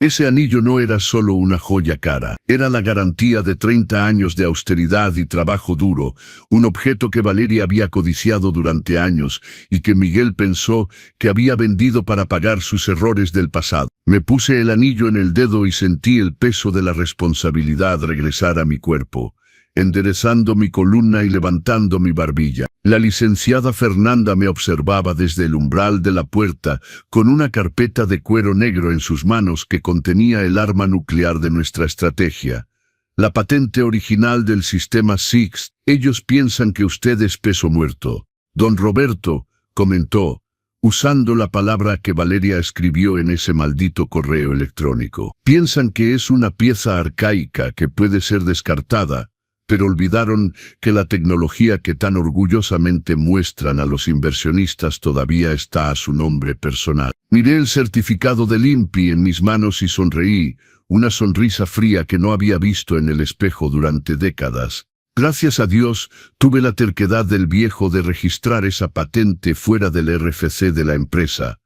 Ese anillo no era solo una joya cara, era la garantía de 30 años de austeridad y trabajo duro, un objeto que Valeria había codiciado durante años y que Miguel pensó que había vendido para pagar sus errores del pasado. Me puse el anillo en el dedo y sentí el peso de la responsabilidad regresar a mi cuerpo, enderezando mi columna y levantando mi barbilla. La licenciada Fernanda me observaba desde el umbral de la puerta, con una carpeta de cuero negro en sus manos que contenía el arma nuclear de nuestra estrategia. La patente original del sistema SIX. Ellos piensan que usted es peso muerto. Don Roberto, comentó, usando la palabra que Valeria escribió en ese maldito correo electrónico. Piensan que es una pieza arcaica que puede ser descartada, pero olvidaron que la tecnología que tan orgullosamente muestran a los inversionistas todavía está a su nombre personal. Miré el certificado del INPI en mis manos y sonreí, una sonrisa fría que no había visto en el espejo durante décadas. Gracias a Dios, tuve la terquedad del viejo de registrar esa patente fuera del RFC de la empresa,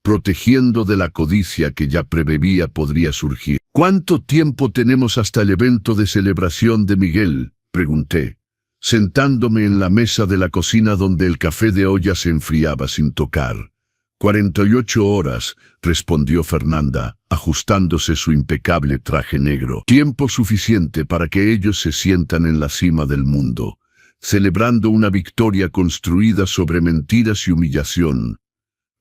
protegiendo de la codicia que ya preveía podría surgir. ¿Cuánto tiempo tenemos hasta el evento de celebración de Miguel?, pregunté, sentándome en la mesa de la cocina donde el café de olla se enfriaba sin tocar. 48 horas, respondió Fernanda, ajustándose su impecable traje negro. Tiempo suficiente para que ellos se sientan en la cima del mundo, celebrando una victoria construida sobre mentiras y humillación.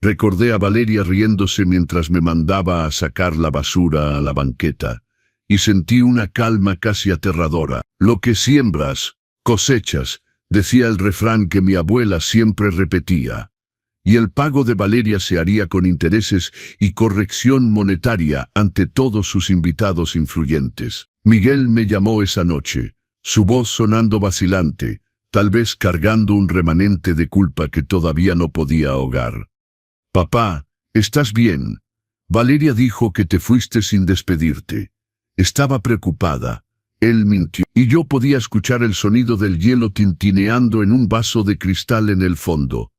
Recordé a Valeria riéndose mientras me mandaba a sacar la basura a la banqueta, y sentí una calma casi aterradora. Lo que siembras, cosechas, decía el refrán que mi abuela siempre repetía. Y el pago de Valeria se haría con intereses y corrección monetaria ante todos sus invitados influyentes. Miguel me llamó esa noche, su voz sonando vacilante, tal vez cargando un remanente de culpa que todavía no podía ahogar. «Papá, ¿estás bien? Valeria dijo que te fuiste sin despedirte. Estaba preocupada». Él mintió, y yo podía escuchar el sonido del hielo tintineando en un vaso de cristal en el fondo.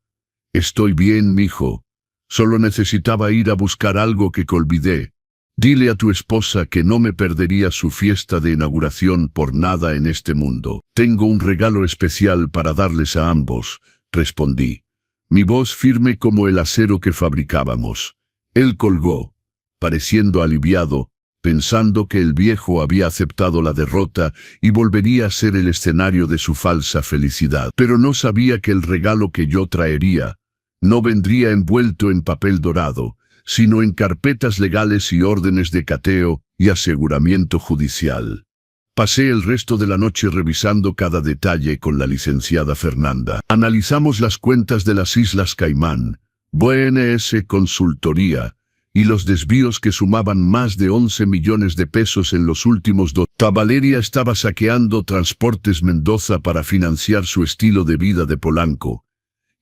«Estoy bien, mijo. Solo necesitaba ir a buscar algo que olvidé. Dile a tu esposa que no me perdería su fiesta de inauguración por nada en este mundo. Tengo un regalo especial para darles a ambos», respondí, mi voz firme como el acero que fabricábamos. Él colgó, pareciendo aliviado, pensando que el viejo había aceptado la derrota y volvería a ser el escenario de su falsa felicidad. Pero no sabía que el regalo que yo traería no vendría envuelto en papel dorado, sino en carpetas legales y órdenes de cateo y aseguramiento judicial. Pasé el resto de la noche revisando cada detalle con la licenciada Fernanda. Analizamos las cuentas de las Islas Caimán, BNS Consultoría, y los desvíos que sumaban más de 11 millones de pesos en los últimos 2 años. Valeria estaba saqueando Transportes Mendoza para financiar su estilo de vida de Polanco,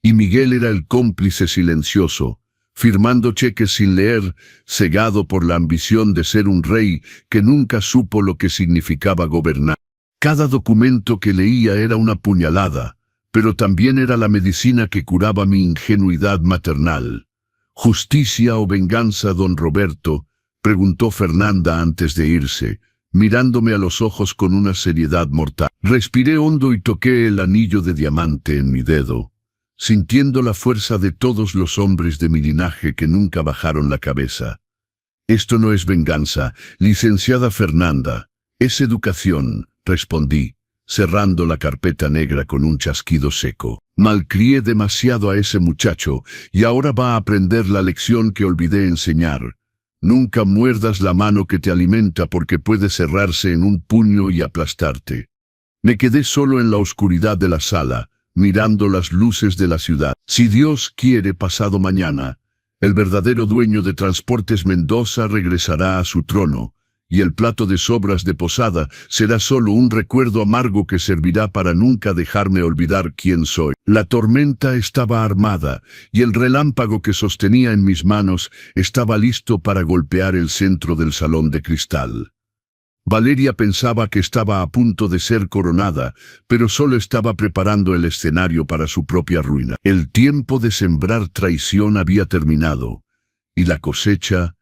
y Miguel era el cómplice silencioso, firmando cheques sin leer, cegado por la ambición de ser un rey que nunca supo lo que significaba gobernar. Cada documento que leía era una puñalada, pero también era la medicina que curaba mi ingenuidad maternal. «¿Justicia o venganza, don Roberto?», preguntó Fernanda antes de irse, mirándome a los ojos con una seriedad mortal. Respiré hondo y toqué el anillo de diamante en mi dedo, sintiendo la fuerza de todos los hombres de mi linaje que nunca bajaron la cabeza. «Esto no es venganza, licenciada Fernanda, es educación», respondí, cerrando la carpeta negra con un chasquido seco. «Malcrié demasiado a ese muchacho y ahora va a aprender la lección que olvidé enseñar. Nunca muerdas la mano que te alimenta porque puede cerrarse en un puño y aplastarte». Me quedé solo en la oscuridad de la sala, mirando las luces de la ciudad. Si Dios quiere, pasado mañana, el verdadero dueño de Transportes Mendoza regresará a su trono, y el plato de sobras de posada será solo un recuerdo amargo que servirá para nunca dejarme olvidar quién soy. La tormenta estaba armada, y el relámpago que sostenía en mis manos estaba listo para golpear el centro del salón de cristal. Valeria pensaba que estaba a punto de ser coronada, pero solo estaba preparando el escenario para su propia ruina. El tiempo de sembrar traición había terminado, y la cosecha,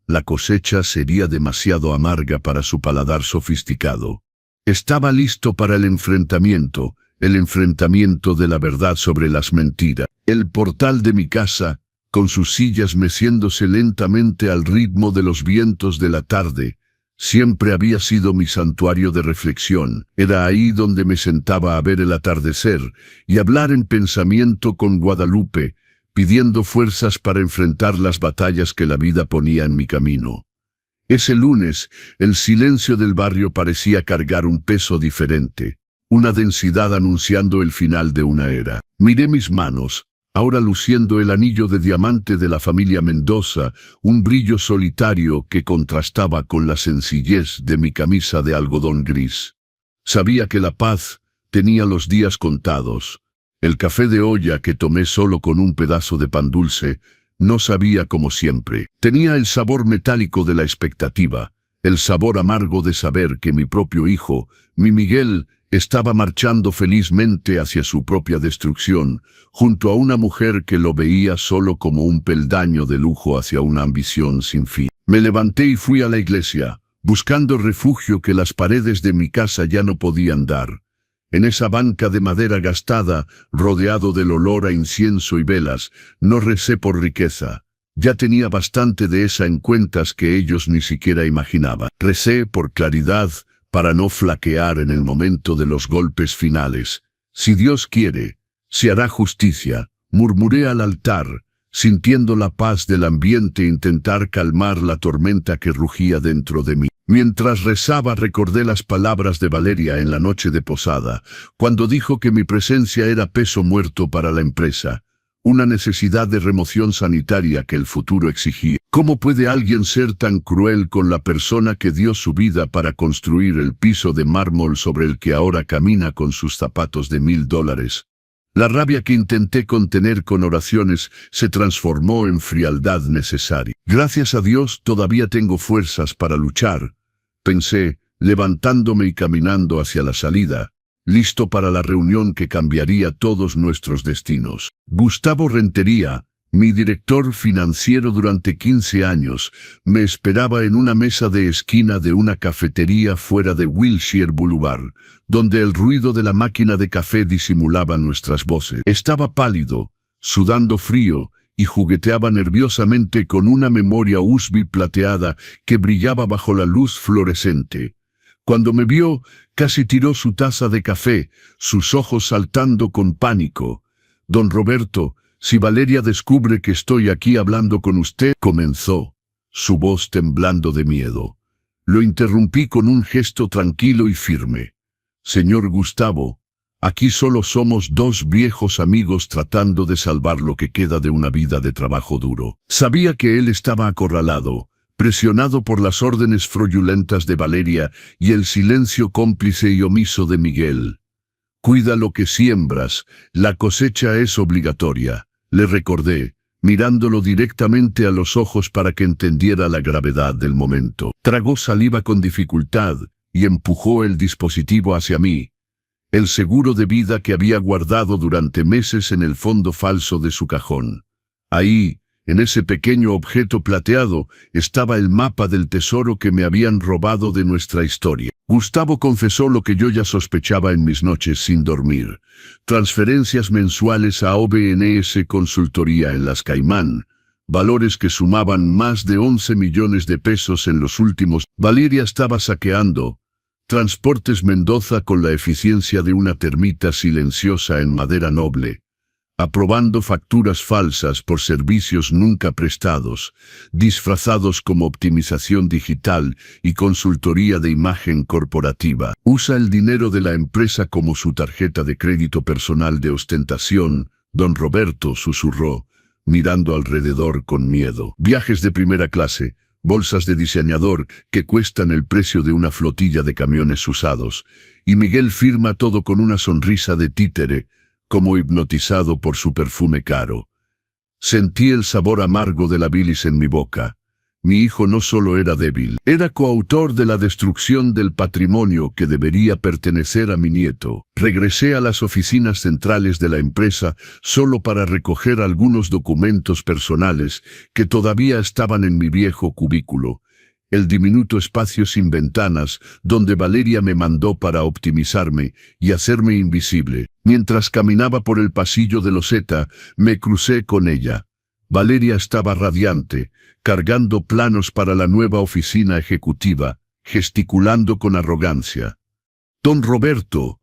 la cosecha sería demasiado amarga para su paladar sofisticado. Estaba listo para el enfrentamiento de la verdad sobre las mentiras. El portal de mi casa, con sus sillas meciéndose lentamente al ritmo de los vientos de la tarde, siempre había sido mi santuario de reflexión. Era ahí donde me sentaba a ver el atardecer y hablar en pensamiento con Guadalupe, pidiendo fuerzas para enfrentar las batallas que la vida ponía en mi camino. Ese lunes, el silencio del barrio parecía cargar un peso diferente, una densidad anunciando el final de una era. Miré mis manos, ahora luciendo el anillo de diamante de la familia Mendoza, un brillo solitario que contrastaba con la sencillez de mi camisa de algodón gris. Sabía que la paz tenía los días contados. El café de olla que tomé solo con un pedazo de pan dulce no sabía como siempre. Tenía el sabor metálico de la expectativa, el sabor amargo de saber que mi propio hijo, mi Miguel, estaba marchando felizmente hacia su propia destrucción, junto a una mujer que lo veía solo como un peldaño de lujo hacia una ambición sin fin. Me levanté y fui a la iglesia, buscando refugio que las paredes de mi casa ya no podían dar. En esa banca de madera gastada, rodeado del olor a incienso y velas, no recé por riqueza. Ya tenía bastante de esa en cuentas que ellos ni siquiera imaginaban. Recé por claridad, para no flaquear en el momento de los golpes finales. Si Dios quiere, se hará justicia, murmuré al altar, sintiendo la paz del ambiente e intentar calmar la tormenta que rugía dentro de mí. Mientras rezaba recordé las palabras de Valeria en la noche de posada, cuando dijo que mi presencia era peso muerto para la empresa, una necesidad de remoción sanitaria que el futuro exigía. ¿Cómo puede alguien ser tan cruel con la persona que dio su vida para construir el piso de mármol sobre el que ahora camina con sus zapatos de $1000? La rabia que intenté contener con oraciones se transformó en frialdad necesaria. Gracias a Dios todavía tengo fuerzas para luchar, pensé, levantándome y caminando hacia la salida, listo para la reunión que cambiaría todos nuestros destinos. Gustavo Rentería, mi director financiero durante 15 años, me esperaba en una mesa de esquina de una cafetería fuera de Wilshire Boulevard, donde el ruido de la máquina de café disimulaba nuestras voces. Estaba pálido, sudando frío, y jugueteaba nerviosamente con una memoria USB plateada que brillaba bajo la luz fluorescente. Cuando me vio, casi tiró su taza de café, sus ojos saltando con pánico. «Don Roberto, si Valeria descubre que estoy aquí hablando con usted», comenzó, su voz temblando de miedo. Lo interrumpí con un gesto tranquilo y firme. «Señor Gustavo, aquí solo somos dos viejos amigos tratando de salvar lo que queda de una vida de trabajo duro». Sabía que él estaba acorralado, presionado por las órdenes fraudulentas de Valeria y el silencio cómplice y omiso de Miguel. «Cuida lo que siembras, la cosecha es obligatoria», le recordé, mirándolo directamente a los ojos para que entendiera la gravedad del momento. Tragó saliva con dificultad y empujó el dispositivo hacia mí, el seguro de vida que había guardado durante meses en el fondo falso de su cajón. Ahí, en ese pequeño objeto plateado, estaba el mapa del tesoro que me habían robado de nuestra historia. Gustavo confesó lo que yo ya sospechaba en mis noches sin dormir. Transferencias mensuales a OBNS Consultoría en las Caimán, valores que sumaban más de 11 millones de pesos en los últimos. Valeria estaba saqueando Transportes Mendoza con la eficiencia de una termita silenciosa en madera noble, aprobando facturas falsas por servicios nunca prestados, disfrazados como optimización digital y consultoría de imagen corporativa. Usa el dinero de la empresa como su tarjeta de crédito personal de ostentación, don Roberto susurró, mirando alrededor con miedo. Viajes de primera clase, bolsas de diseñador que cuestan el precio de una flotilla de camiones usados, y Miguel firma todo con una sonrisa de títere, como hipnotizado por su perfume caro. Sentí el sabor amargo de la bilis en mi boca. Mi hijo no solo era débil, era coautor de la destrucción del patrimonio que debería pertenecer a mi nieto. Regresé a las oficinas centrales de la empresa solo para recoger algunos documentos personales que todavía estaban en mi viejo cubículo, el diminuto espacio sin ventanas donde Valeria me mandó para optimizarme y hacerme invisible. Mientras caminaba por el pasillo de loseta, me crucé con ella. Valeria estaba radiante, cargando planos para la nueva oficina ejecutiva, gesticulando con arrogancia. «Don Roberto,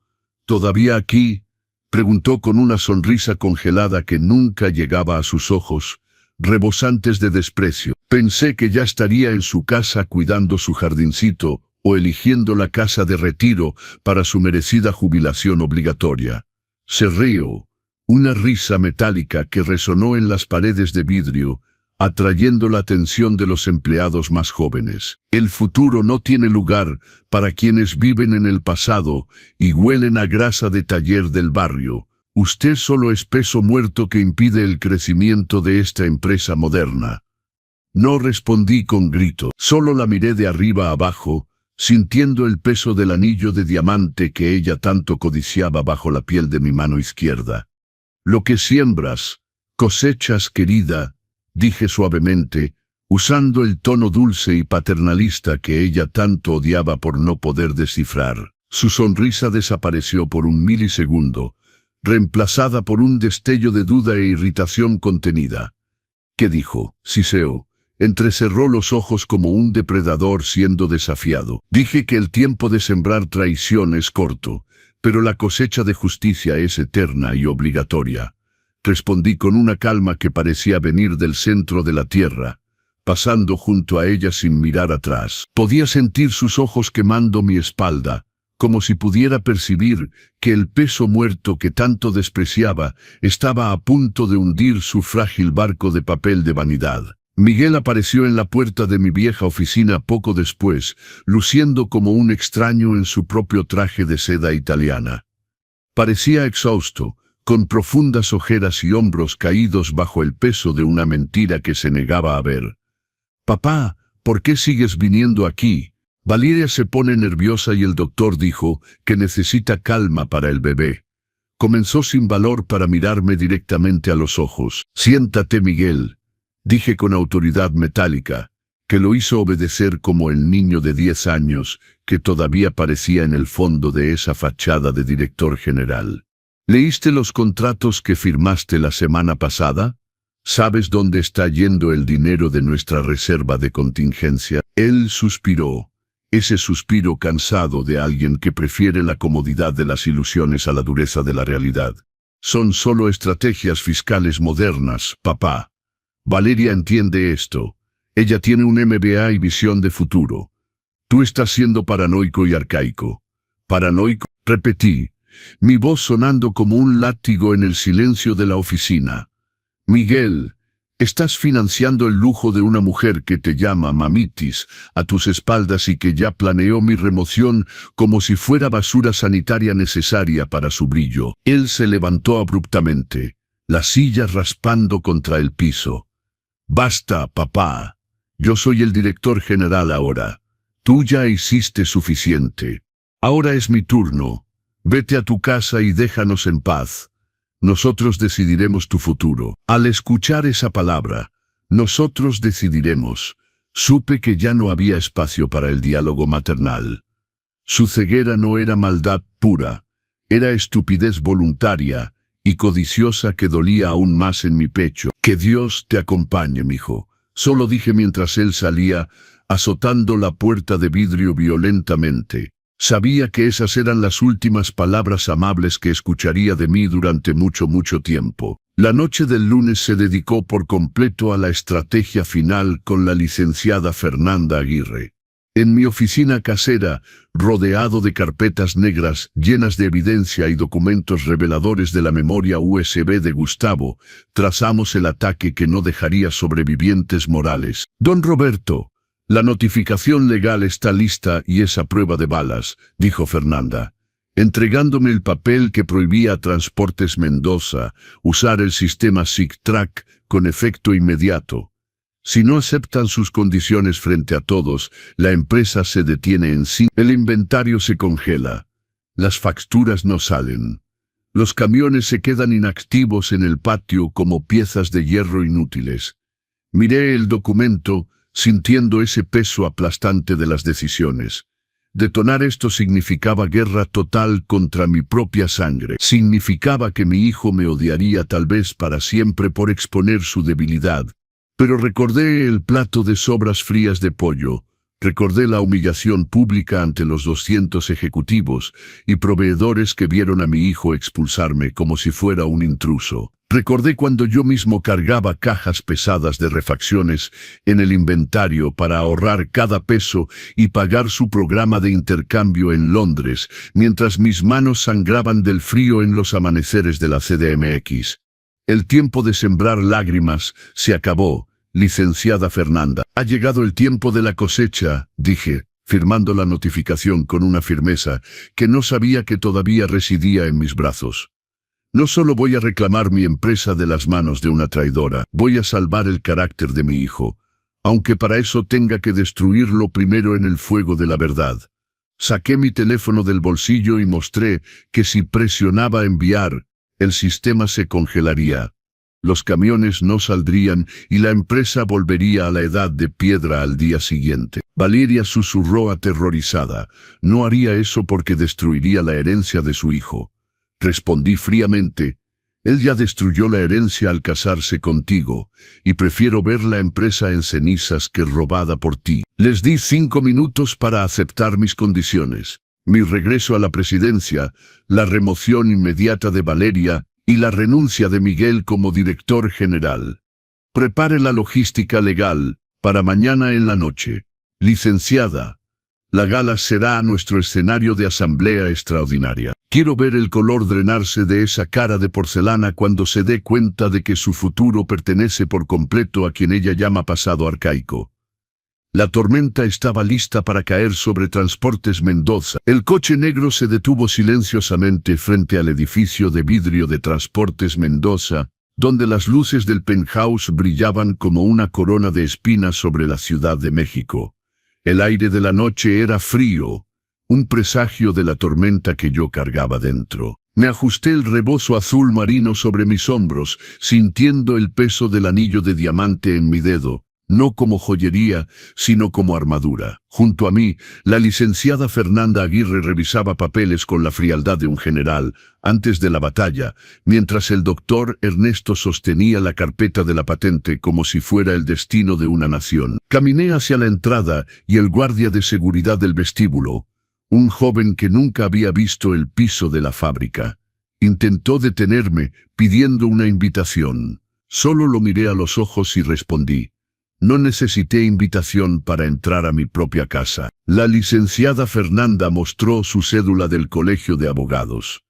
¿todavía aquí?», preguntó con una sonrisa congelada que nunca llegaba a sus ojos, rebosantes de desprecio. Pensé que ya estaría en su casa cuidando su jardincito o eligiendo la casa de retiro para su merecida jubilación obligatoria. Se rió, una risa metálica que resonó en las paredes de vidrio, atrayendo la atención de los empleados más jóvenes. «El futuro no tiene lugar para quienes viven en el pasado y huelen a grasa de taller del barrio. Usted solo es peso muerto que impide el crecimiento de esta empresa moderna». No respondí con grito, solo la miré de arriba abajo, sintiendo el peso del anillo de diamante que ella tanto codiciaba bajo la piel de mi mano izquierda. «Lo que siembras, cosechas, querida», dije suavemente, usando el tono dulce y paternalista que ella tanto odiaba por no poder descifrar. Su sonrisa desapareció por un milisegundo, reemplazada por un destello de duda e irritación contenida. ¿Qué dijo? Siseo. Entrecerró los ojos como un depredador siendo desafiado. Dije que el tiempo de sembrar traición es corto, pero la cosecha de justicia es eterna y obligatoria. Respondí con una calma que parecía venir del centro de la tierra, pasando junto a ella sin mirar atrás. Podía sentir sus ojos quemando mi espalda, como si pudiera percibir que el peso muerto que tanto despreciaba estaba a punto de hundir su frágil barco de papel de vanidad. Miguel apareció en la puerta de mi vieja oficina poco después, luciendo como un extraño en su propio traje de seda italiana. Parecía exhausto, con profundas ojeras y hombros caídos bajo el peso de una mentira que se negaba a ver. «Papá, ¿por qué sigues viniendo aquí?» Valeria se pone nerviosa y el doctor dijo que necesita calma para el bebé. Comenzó sin valor para mirarme directamente a los ojos. «Siéntate, Miguel», dije con autoridad metálica, que lo hizo obedecer como el niño de 10 años que todavía parecía en el fondo de esa fachada de director general. «¿Leíste los contratos que firmaste la semana pasada? ¿Sabes dónde está yendo el dinero de nuestra reserva de contingencia?» Él suspiró. Ese suspiro cansado de alguien que prefiere la comodidad de las ilusiones a la dureza de la realidad. «Son solo estrategias fiscales modernas, papá. Valeria entiende esto. Ella tiene un MBA y visión de futuro. Tú estás siendo paranoico y arcaico». «¿Paranoico?», repetí, mi voz sonando como un látigo en el silencio de la oficina. «Miguel, estás financiando el lujo de una mujer que te llama mamitis a tus espaldas y que ya planeó mi remoción como si fuera basura sanitaria necesaria para su brillo». Él se levantó abruptamente, la silla raspando contra el piso. «Basta, papá. Yo soy el director general ahora. Tú ya hiciste suficiente. Ahora es mi turno. Vete a tu casa y déjanos en paz. Nosotros decidiremos tu futuro». Al escuchar esa palabra, «nosotros decidiremos», supe que ya no había espacio para el diálogo maternal. Su ceguera no era maldad pura, era estupidez voluntaria y codiciosa que dolía aún más en mi pecho. «Que Dios te acompañe, mijo», solo dije mientras él salía, azotando la puerta de vidrio violentamente. Sabía que esas eran las últimas palabras amables que escucharía de mí durante mucho tiempo. La noche del lunes se dedicó por completo a la estrategia final con la licenciada Fernanda Aguirre. En mi oficina casera, rodeado de carpetas negras llenas de evidencia y documentos reveladores de la memoria USB de Gustavo, trazamos el ataque que no dejaría sobrevivientes morales. «Don Roberto, la notificación legal está lista y es a prueba de balas», dijo Fernanda, entregándome el papel que prohibía a Transportes Mendoza usar el sistema SIG-Track con efecto inmediato. Si no aceptan sus condiciones frente a todos, la empresa se detiene en sí. El inventario se congela. Las facturas no salen. Los camiones se quedan inactivos en el patio como piezas de hierro inútiles. Miré el documento, sintiendo ese peso aplastante de las decisiones. Detonar esto significaba guerra total contra mi propia sangre. Significaba que mi hijo me odiaría tal vez para siempre por exponer su debilidad. Pero recordé el plato de sobras frías de pollo, recordé la humillación pública ante los 200 ejecutivos y proveedores que vieron a mi hijo expulsarme como si fuera un intruso. Recordé cuando yo mismo cargaba cajas pesadas de refacciones en el inventario para ahorrar cada peso y pagar su programa de intercambio en Londres, mientras mis manos sangraban del frío en los amaneceres de la CDMX. El tiempo de sembrar lágrimas se acabó, licenciada Fernanda. «Ha llegado el tiempo de la cosecha», dije, firmando la notificación con una firmeza que no sabía que todavía residía en mis brazos. «No solo voy a reclamar mi empresa de las manos de una traidora, voy a salvar el carácter de mi hijo, aunque para eso tenga que destruirlo primero en el fuego de la verdad». Saqué mi teléfono del bolsillo y mostré que si presionaba enviar, el sistema se congelaría. Los camiones no saldrían y la empresa volvería a la edad de piedra al día siguiente. Valeria susurró aterrorizada. No haría eso porque destruiría la herencia de su hijo. Respondí fríamente. Él ya destruyó la herencia al casarse contigo, y prefiero ver la empresa en cenizas que robada por ti. Les di 5 minutos para aceptar mis condiciones. Mi regreso a la presidencia, la remoción inmediata de Valeria y la renuncia de Miguel como director general. Prepare la logística legal para mañana en la noche. Licenciada, la gala será nuestro escenario de asamblea extraordinaria. Quiero ver el color drenarse de esa cara de porcelana cuando se dé cuenta de que su futuro pertenece por completo a quien ella llama pasado arcaico. La tormenta estaba lista para caer sobre Transportes Mendoza. El coche negro se detuvo silenciosamente frente al edificio de vidrio de Transportes Mendoza, donde las luces del penthouse brillaban como una corona de espinas sobre la Ciudad de México. El aire de la noche era frío, un presagio de la tormenta que yo cargaba dentro. Me ajusté el rebozo azul marino sobre mis hombros, sintiendo el peso del anillo de diamante en mi dedo, no como joyería, sino como armadura. Junto a mí, la licenciada Fernanda Aguirre revisaba papeles con la frialdad de un general, antes de la batalla, mientras el doctor Ernesto sostenía la carpeta de la patente como si fuera el destino de una nación. Caminé hacia la entrada y el guardia de seguridad del vestíbulo, un joven que nunca había visto el piso de la fábrica, intentó detenerme, pidiendo una invitación. Solo lo miré a los ojos y respondí. No necesité invitación para entrar a mi propia casa. La licenciada Fernanda mostró su cédula del Colegio de Abogados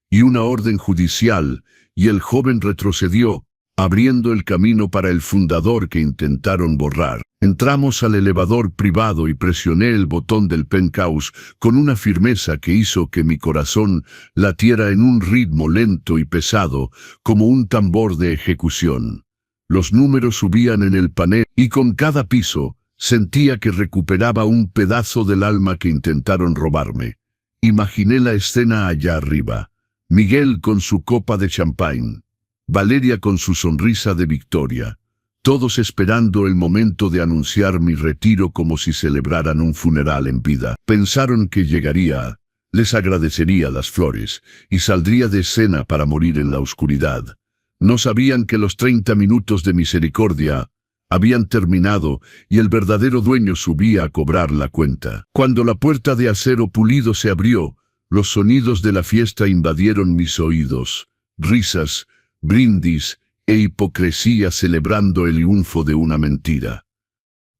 y una orden judicial, y el joven retrocedió, abriendo el camino para el fundador que intentaron borrar. Entramos al elevador privado y presioné el botón del penthouse con una firmeza que hizo que mi corazón latiera en un ritmo lento y pesado, como un tambor de ejecución. Los números subían en el panel y con cada piso sentía que recuperaba un pedazo del alma que intentaron robarme. Imaginé la escena allá arriba. Miguel con su copa de champán. Valeria con su sonrisa de victoria. Todos esperando el momento de anunciar mi retiro como si celebraran un funeral en vida. Pensaron que llegaría, les agradecería las flores y saldría de escena para morir en la oscuridad. No sabían que los 30 minutos de misericordia habían terminado y el verdadero dueño subía a cobrar la cuenta. Cuando la puerta de acero pulido se abrió, los sonidos de la fiesta invadieron mis oídos. Risas, brindis e hipocresía celebrando el triunfo de una mentira.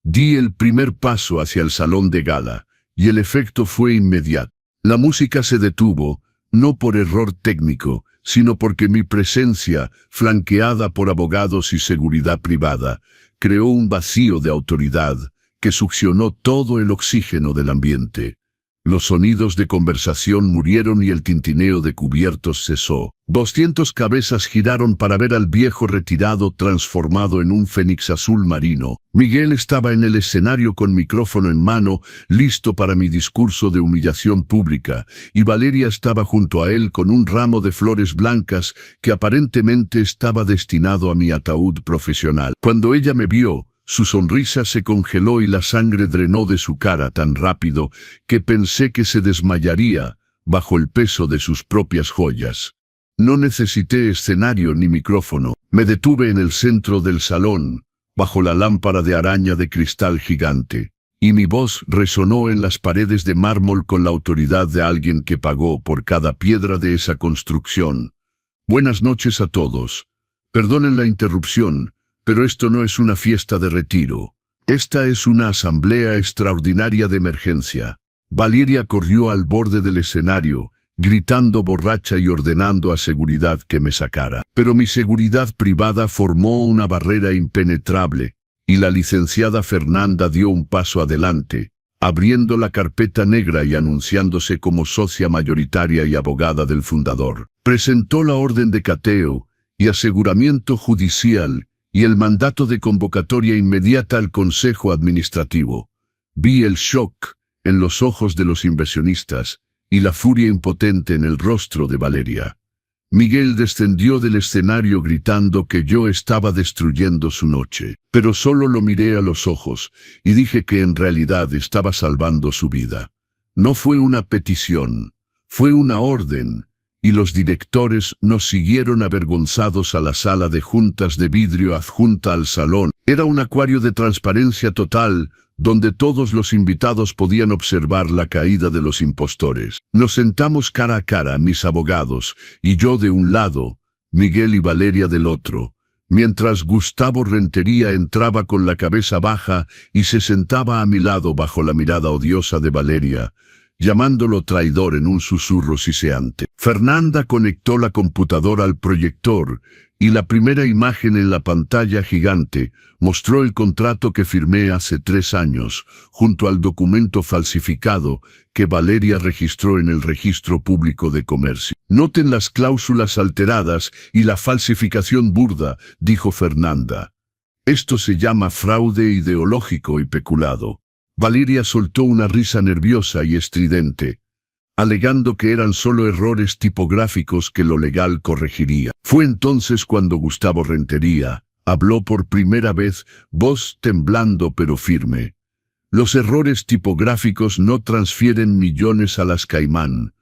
Di el primer paso hacia el salón de gala, y el efecto fue inmediato. La música se detuvo, no por error técnico, sino porque mi presencia, flanqueada por abogados y seguridad privada, creó un vacío de autoridad que succionó todo el oxígeno del ambiente. Los sonidos de conversación murieron y el tintineo de cubiertos cesó. 200 cabezas giraron para ver al viejo retirado transformado en un fénix azul marino. Miguel estaba en el escenario con micrófono en mano, listo para mi discurso de humillación pública, y Valeria estaba junto a él con un ramo de flores blancas que aparentemente estaba destinado a mi ataúd profesional. Cuando ella me vio, su sonrisa se congeló y la sangre drenó de su cara tan rápido que pensé que se desmayaría bajo el peso de sus propias joyas. No necesité escenario ni micrófono. Me detuve en el centro del salón, bajo la lámpara de araña de cristal gigante, y mi voz resonó en las paredes de mármol con la autoridad de alguien que pagó por cada piedra de esa construcción. Buenas noches a todos. Perdonen la interrupción, pero esto no es una fiesta de retiro. Esta es una asamblea extraordinaria de emergencia. Valeria corrió al borde del escenario, gritando borracha y ordenando a seguridad que me sacara. Pero mi seguridad privada formó una barrera impenetrable, y la licenciada Fernanda dio un paso adelante, abriendo la carpeta negra y anunciándose como socia mayoritaria y abogada del fundador. Presentó la orden de cateo y aseguramiento judicial, y el mandato de convocatoria inmediata al Consejo Administrativo. Vi el shock en los ojos de los inversionistas y la furia impotente en el rostro de Valeria. Miguel descendió del escenario gritando que yo estaba destruyendo su noche, pero solo lo miré a los ojos y dije que en realidad estaba salvando su vida. No fue una petición, fue una orden, y los directores nos siguieron avergonzados a la sala de juntas de vidrio adjunta al salón. Era un acuario de transparencia total, donde todos los invitados podían observar la caída de los impostores. Nos sentamos cara a cara, mis abogados, y yo de un lado, Miguel y Valeria del otro, mientras Gustavo Rentería entraba con la cabeza baja y se sentaba a mi lado bajo la mirada odiosa de Valeria, llamándolo traidor en un susurro siseante. Fernanda conectó la computadora al proyector y la primera imagen en la pantalla gigante mostró el contrato que firmé hace 3 años, junto al documento falsificado que Valeria registró en el Registro Público de Comercio. Noten las cláusulas alteradas y la falsificación burda, dijo Fernanda. Esto se llama fraude ideológico y peculado. Valeria soltó una risa nerviosa y estridente, alegando que eran solo errores tipográficos que lo legal corregiría. Fue entonces cuando Gustavo Rentería habló por primera vez, voz temblando pero firme. Los errores tipográficos no transfieren millones a las Caimán.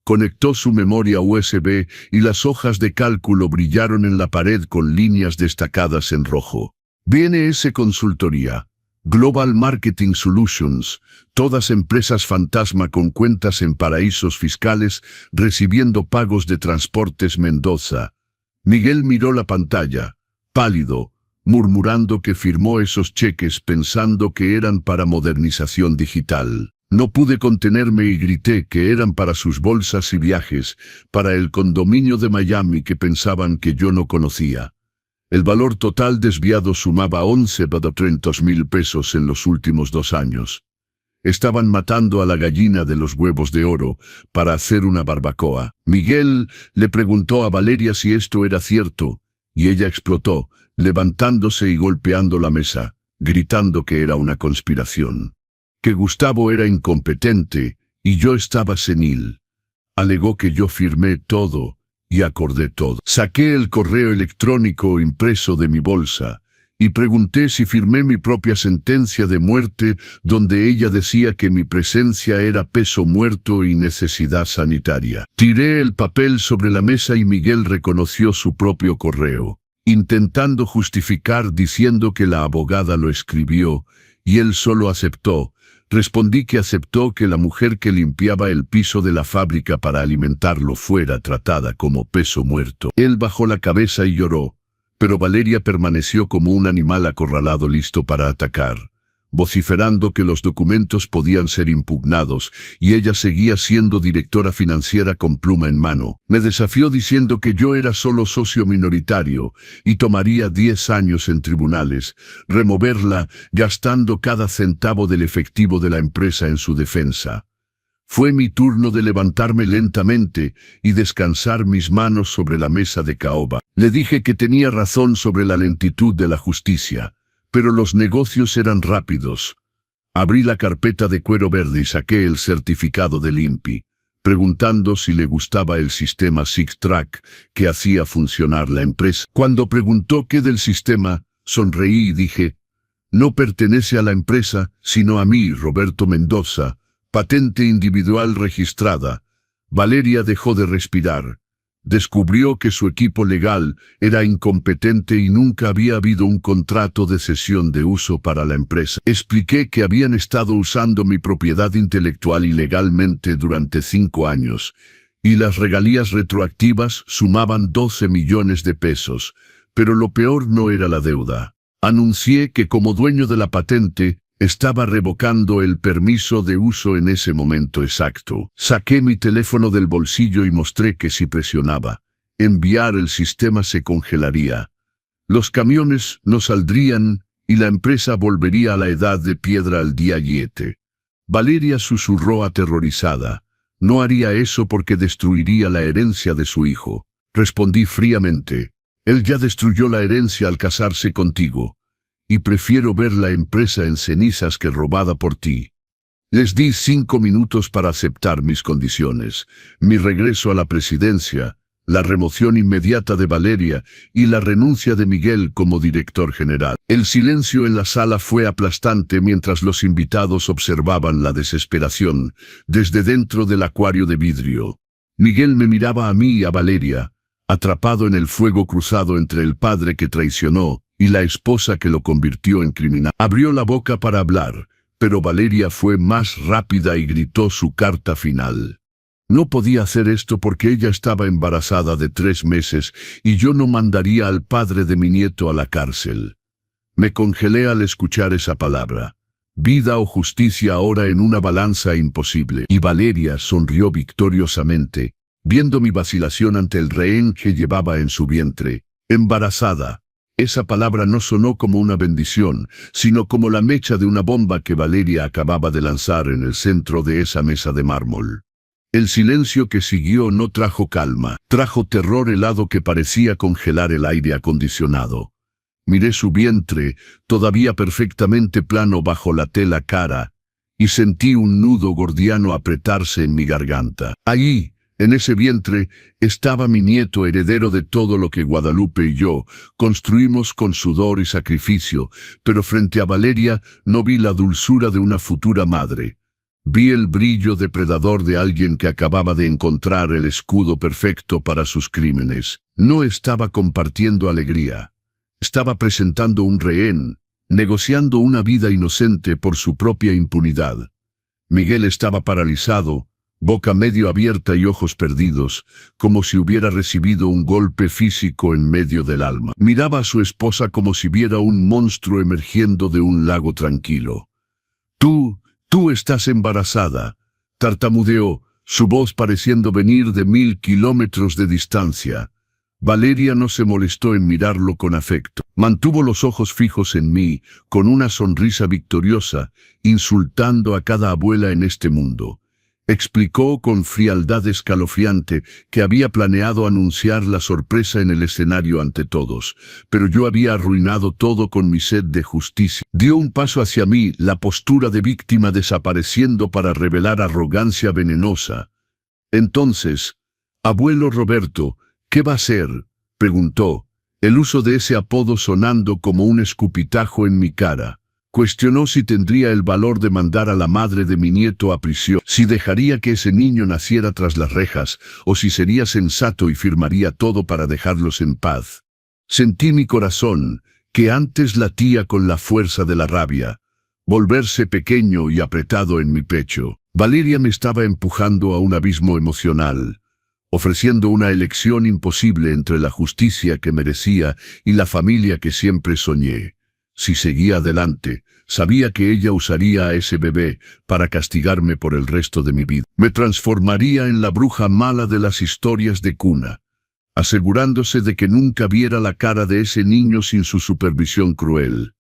Conectó su memoria USB y las hojas de cálculo brillaron en la pared con líneas destacadas en rojo. BNS Consultoría. Global Marketing Solutions, todas empresas fantasma con cuentas en paraísos fiscales recibiendo pagos de Transportes Mendoza. Miguel miró la pantalla, pálido, murmurando que firmó esos cheques pensando que eran para modernización digital. No pude contenerme y grité que eran para sus bolsas y viajes, para el condominio de Miami que pensaban que yo no conocía. El valor total desviado sumaba 11.300.000 pesos en los últimos 2 años. Estaban matando a la gallina de los huevos de oro para hacer una barbacoa. Miguel le preguntó a Valeria si esto era cierto, y ella explotó, levantándose y golpeando la mesa, gritando que era una conspiración. Que Gustavo era incompetente y yo estaba senil. Alegó que yo firmé todo y acordé todo. Saqué el correo electrónico impreso de mi bolsa y pregunté si firmé mi propia sentencia de muerte donde ella decía que mi presencia era peso muerto y necesidad sanitaria. Tiré el papel sobre la mesa y Miguel reconoció su propio correo, intentando justificar diciendo que la abogada lo escribió y él solo aceptó. Respondí que aceptó que la mujer que limpiaba el piso de la fábrica para alimentarlo fuera tratada como peso muerto. Él bajó la cabeza y lloró, pero Valeria permaneció como un animal acorralado listo para atacar, vociferando que los documentos podían ser impugnados, y ella seguía siendo directora financiera con pluma en mano. Me desafió diciendo que yo era solo socio minoritario y tomaría 10 años en tribunales, removerla gastando cada centavo del efectivo de la empresa en su defensa. Fue mi turno de levantarme lentamente y descansar mis manos sobre la mesa de caoba. Le dije que tenía razón sobre la lentitud de la justicia, pero los negocios eran rápidos. Abrí la carpeta de cuero verde y saqué el certificado del INPI, preguntando si le gustaba el sistema SIG-Track que hacía funcionar la empresa. Cuando preguntó qué del sistema, sonreí y dije, no pertenece a la empresa, sino a mí, Roberto Mendoza, patente individual registrada. Valeria dejó de respirar. Descubrió que su equipo legal era incompetente y nunca había habido un contrato de cesión de uso para la empresa. Expliqué que habían estado usando mi propiedad intelectual ilegalmente durante 5 años, y las regalías retroactivas sumaban 12 millones de pesos, pero lo peor no era la deuda. Anuncié que como dueño de la patente, estaba revocando el permiso de uso en ese momento exacto. Saqué mi teléfono del bolsillo y mostré que si presionaba enviar el sistema se congelaría. Los camiones no saldrían y la empresa volvería a la edad de piedra al día 7. Valeria susurró aterrorizada. No haría eso porque destruiría la herencia de su hijo. Respondí fríamente. Él ya destruyó la herencia al casarse contigo. Y prefiero ver la empresa en cenizas que robada por ti. Les di 5 minutos para aceptar mis condiciones, mi regreso a la presidencia, la remoción inmediata de Valeria y la renuncia de Miguel como director general. El silencio en la sala fue aplastante mientras los invitados observaban la desesperación desde dentro del acuario de vidrio. Miguel me miraba a mí y a Valeria, atrapado en el fuego cruzado entre el padre que traicionó y la esposa que lo convirtió en criminal. Abrió la boca para hablar, pero Valeria fue más rápida y gritó su carta final. No podía hacer esto porque ella estaba embarazada de 3 meses y yo no mandaría al padre de mi nieto a la cárcel. Me congelé al escuchar esa palabra. Vida o justicia ahora en una balanza imposible. Y Valeria sonrió victoriosamente, viendo mi vacilación ante el rehén que llevaba en su vientre. Embarazada. Esa palabra no sonó como una bendición, sino como la mecha de una bomba que Valeria acababa de lanzar en el centro de esa mesa de mármol. El silencio que siguió no trajo calma, trajo terror helado que parecía congelar el aire acondicionado. Miré su vientre, todavía perfectamente plano bajo la tela cara, y sentí un nudo gordiano apretarse en mi garganta. Allí, en ese vientre, estaba mi nieto heredero de todo lo que Guadalupe y yo construimos con sudor y sacrificio, pero frente a Valeria no vi la dulzura de una futura madre. Vi el brillo depredador de alguien que acababa de encontrar el escudo perfecto para sus crímenes. No estaba compartiendo alegría. Estaba presentando un rehén, negociando una vida inocente por su propia impunidad. Miguel estaba paralizado, boca medio abierta y ojos perdidos, como si hubiera recibido un golpe físico en medio del alma. Miraba a su esposa como si viera un monstruo emergiendo de un lago tranquilo. Tú estás embarazada, tartamudeó, su voz pareciendo venir de 1000 kilómetros de distancia. Valeria no se molestó en mirarlo con afecto. Mantuvo los ojos fijos en mí, con una sonrisa victoriosa, insultando a cada abuela en este mundo. Explicó con frialdad escalofriante que había planeado anunciar la sorpresa en el escenario ante todos, pero yo había arruinado todo con mi sed de justicia. Dio un paso hacia mí, la postura de víctima desapareciendo para revelar arrogancia venenosa. Entonces, abuelo Roberto, ¿qué va a hacer?, preguntó, el uso de ese apodo sonando como un escupitajo en mi cara. Cuestionó si tendría el valor de mandar a la madre de mi nieto a prisión, si dejaría que ese niño naciera tras las rejas, o si sería sensato y firmaría todo para dejarlos en paz. Sentí mi corazón, que antes latía con la fuerza de la rabia, volverse pequeño y apretado en mi pecho. Valeria me estaba empujando a un abismo emocional, ofreciendo una elección imposible entre la justicia que merecía y la familia que siempre soñé. Si seguía adelante, sabía que ella usaría a ese bebé para castigarme por el resto de mi vida. Me transformaría en la bruja mala de las historias de cuna, asegurándose de que nunca viera la cara de ese niño sin su supervisión cruel.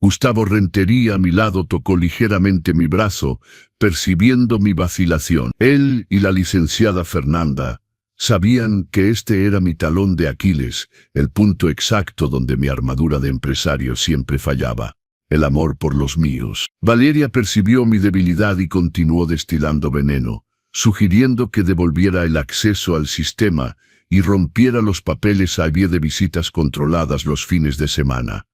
Gustavo Rentería a mi lado tocó ligeramente mi brazo, percibiendo mi vacilación. Él y la licenciada Fernanda sabían que este era mi talón de Aquiles, el punto exacto donde mi armadura de empresario siempre fallaba, el amor por los míos. Valeria percibió mi debilidad y continuó destilando veneno, sugiriendo que devolviera el acceso al sistema y rompiera los papeles a pie de visitas controladas los fines de semana.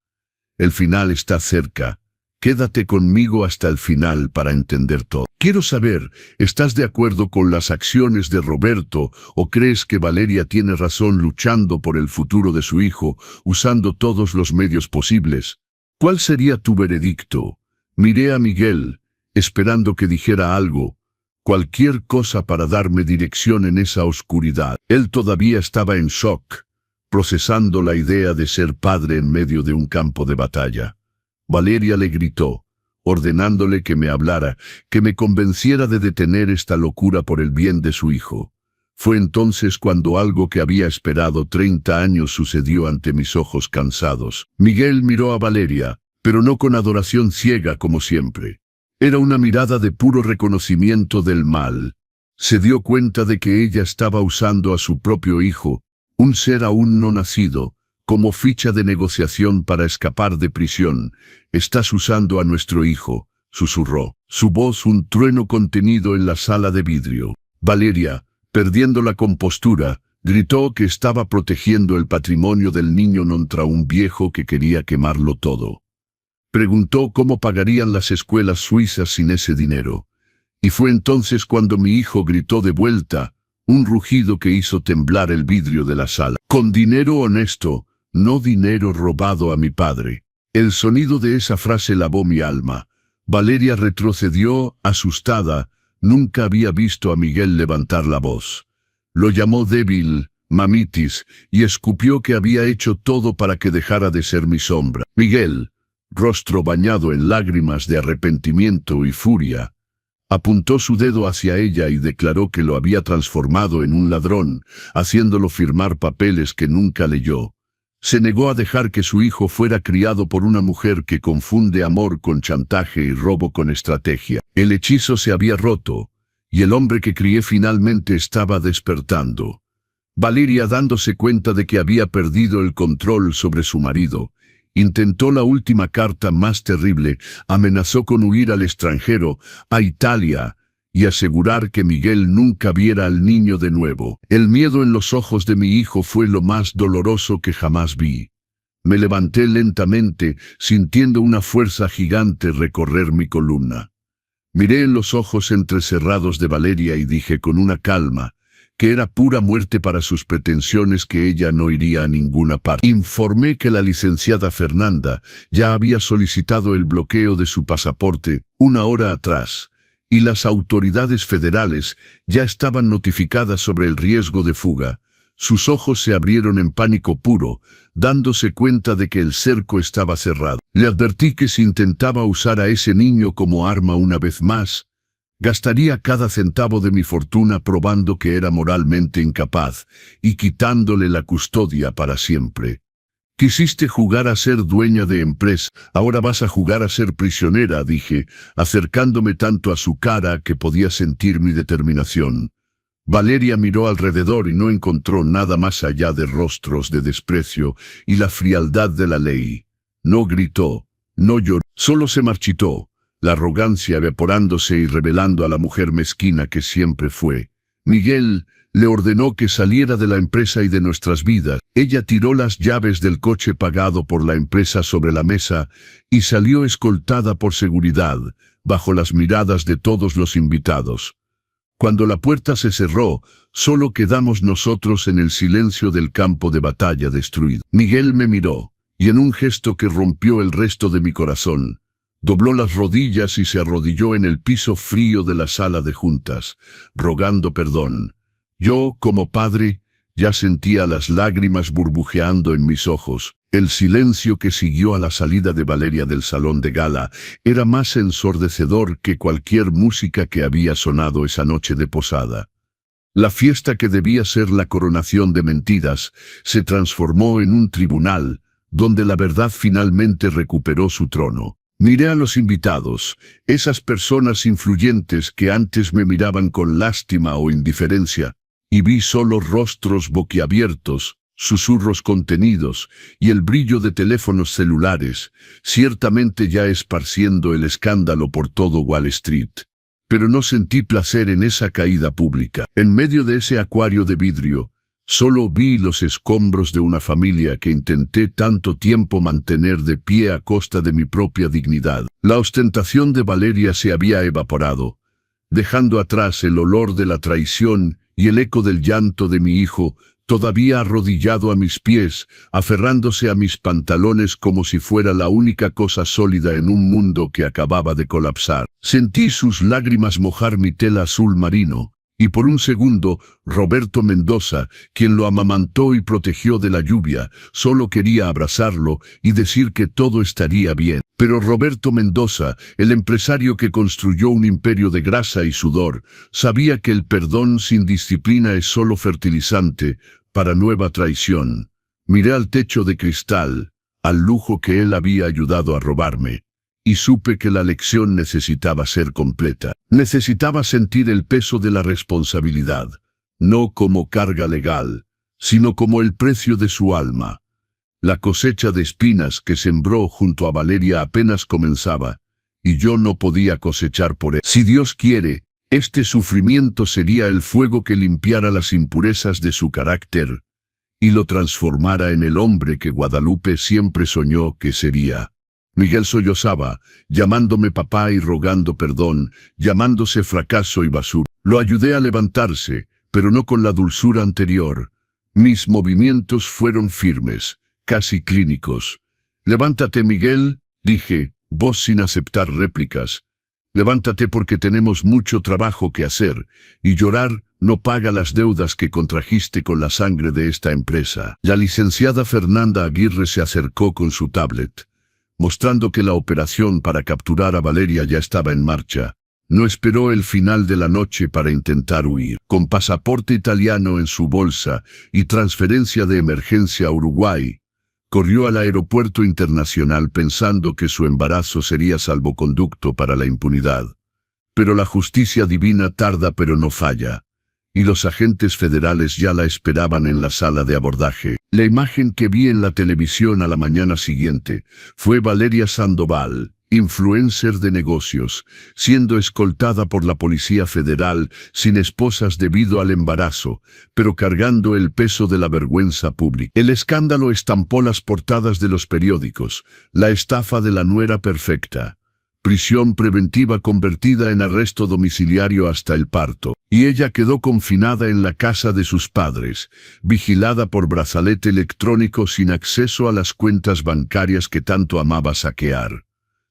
El final está cerca. Quédate conmigo hasta el final para entender todo. Quiero saber, ¿estás de acuerdo con las acciones de Roberto o crees que Valeria tiene razón luchando por el futuro de su hijo, usando todos los medios posibles? ¿Cuál sería tu veredicto? Miré a Miguel, esperando que dijera algo, cualquier cosa para darme dirección en esa oscuridad. Él todavía estaba en shock, procesando la idea de ser padre en medio de un campo de batalla. Valeria le gritó, ordenándole que me hablara, que me convenciera de detener esta locura por el bien de su hijo. Fue entonces cuando algo que había esperado 30 años sucedió ante mis ojos cansados. Miguel miró a Valeria, pero no con adoración ciega como siempre. Era una mirada de puro reconocimiento del mal. Se dio cuenta de que ella estaba usando a su propio hijo, un ser aún no nacido, como ficha de negociación para escapar de prisión. Estás usando a nuestro hijo, susurró. Su voz un trueno contenido en la sala de vidrio. Valeria, perdiendo la compostura, Gritó que estaba protegiendo el patrimonio del niño contra un viejo que quería quemarlo todo. Preguntó cómo pagarían las escuelas suizas sin ese dinero. Y fue entonces cuando mi hijo gritó de vuelta, un rugido que hizo temblar el vidrio de la sala. Con dinero honesto, no dinero robado a mi padre. El sonido de esa frase lavó mi alma. Valeria retrocedió, asustada. Nunca había visto a Miguel levantar la voz. Lo llamó débil, mamitis, y escupió que había hecho todo para que dejara de ser mi sombra. Miguel, rostro bañado en lágrimas de arrepentimiento y furia, apuntó su dedo hacia ella y declaró que lo había transformado en un ladrón, haciéndolo firmar papeles que nunca leyó. Se negó a dejar que su hijo fuera criado por una mujer que confunde amor con chantaje y robo con estrategia. El hechizo se había roto, y el hombre que crié finalmente estaba despertando. Valeria, dándose cuenta de que había perdido el control sobre su marido, intentó la última carta más terrible, amenazó con huir al extranjero, a Italia, y asegurar que Miguel nunca viera al niño de nuevo. El miedo en los ojos de mi hijo fue lo más doloroso que jamás vi. Me levanté lentamente, sintiendo una fuerza gigante recorrer mi columna. Miré en los ojos entrecerrados de Valeria y dije con una calma que era pura muerte para sus pretensiones, que ella no iría a ninguna parte. Informé que la licenciada Fernanda ya había solicitado el bloqueo de su pasaporte 1 hora atrás, y las autoridades federales ya estaban notificadas sobre el riesgo de fuga. Sus ojos se abrieron en pánico puro, dándose cuenta de que el cerco estaba cerrado. Le advertí que si intentaba usar a ese niño como arma una vez más, gastaría cada centavo de mi fortuna probando que era moralmente incapaz y quitándole la custodia para siempre. Quisiste jugar a ser dueña de empresa, ahora vas a jugar a ser prisionera, dije, acercándome tanto a su cara que podía sentir mi determinación. Valeria miró alrededor y no encontró nada más allá de rostros de desprecio y la frialdad de la ley. No gritó, no lloró, solo se marchitó, la arrogancia evaporándose y revelando a la mujer mezquina que siempre fue. Miguel le ordenó que saliera de la empresa y de nuestras vidas. Ella tiró las llaves del coche pagado por la empresa sobre la mesa y salió escoltada por seguridad, bajo las miradas de todos los invitados. Cuando la puerta se cerró, solo quedamos nosotros en el silencio del campo de batalla destruido. Miguel me miró, y en un gesto que rompió el resto de mi corazón, dobló las rodillas y se arrodilló en el piso frío de la sala de juntas, rogando perdón. Yo, como padre, ya sentía las lágrimas burbujeando en mis ojos. El silencio que siguió a la salida de Valeria del salón de gala era más ensordecedor que cualquier música que había sonado esa noche de posada. La fiesta que debía ser la coronación de mentiras se transformó en un tribunal, donde la verdad finalmente recuperó su trono. Miré a los invitados, esas personas influyentes que antes me miraban con lástima o indiferencia, y vi solo rostros boquiabiertos, susurros contenidos y el brillo de teléfonos celulares, ciertamente ya esparciendo el escándalo por todo Wall Street. Pero no sentí placer en esa caída pública. En medio de ese acuario de vidrio, solo vi los escombros de una familia que intenté tanto tiempo mantener de pie a costa de mi propia dignidad. La ostentación de Valeria se había evaporado, dejando atrás el olor de la traición y el eco del llanto de mi hijo, todavía arrodillado a mis pies, aferrándose a mis pantalones como si fuera la única cosa sólida en un mundo que acababa de colapsar. Sentí sus lágrimas mojar mi tela azul marino, y por un segundo, Roberto Mendoza, quien lo amamantó y protegió de la lluvia, solo quería abrazarlo y decir que todo estaría bien. Pero Roberto Mendoza, el empresario que construyó un imperio de grasa y sudor, sabía que el perdón sin disciplina es solo fertilizante para nueva traición. Miré al techo de cristal, al lujo que él había ayudado a robarme, y supe que la lección necesitaba ser completa. Necesitaba sentir el peso de la responsabilidad, no como carga legal, sino como el precio de su alma. La cosecha de espinas que sembró junto a Valeria apenas comenzaba, y yo no podía cosechar por él. Si Dios quiere, Este sufrimiento sería el fuego que limpiara las impurezas de su carácter y lo transformara en el hombre que Guadalupe siempre soñó que sería. Miguel sollozaba, llamándome papá y rogando perdón, llamándose fracaso y basura. Lo ayudé a levantarse, pero no con la dulzura anterior. Mis movimientos fueron firmes, casi clínicos. «Levántate, Miguel», dije, voz sin aceptar réplicas. «Levántate porque tenemos mucho trabajo que hacer, y llorar no paga las deudas que contrajiste con la sangre de esta empresa». La licenciada Fernanda Aguirre se acercó con su tablet, mostrando que la operación para capturar a Valeria ya estaba en marcha. No esperó el final de la noche para intentar huir. Con pasaporte italiano en su bolsa y transferencia de emergencia a Uruguay, corrió al aeropuerto internacional pensando que su embarazo sería salvoconducto para la impunidad. Pero la justicia divina tarda pero no falla, y los agentes federales ya la esperaban en la sala de abordaje. La imagen que vi en la televisión a la mañana siguiente fue Valeria Sandoval, influencer de negocios, siendo escoltada por la Policía Federal, sin esposas debido al embarazo, pero cargando el peso de la vergüenza pública. El escándalo estampó las portadas de los periódicos, la estafa de la nuera perfecta, prisión preventiva convertida en arresto domiciliario hasta el parto, y ella quedó confinada en la casa de sus padres, vigilada por brazalete electrónico sin acceso a las cuentas bancarias que tanto amaba saquear.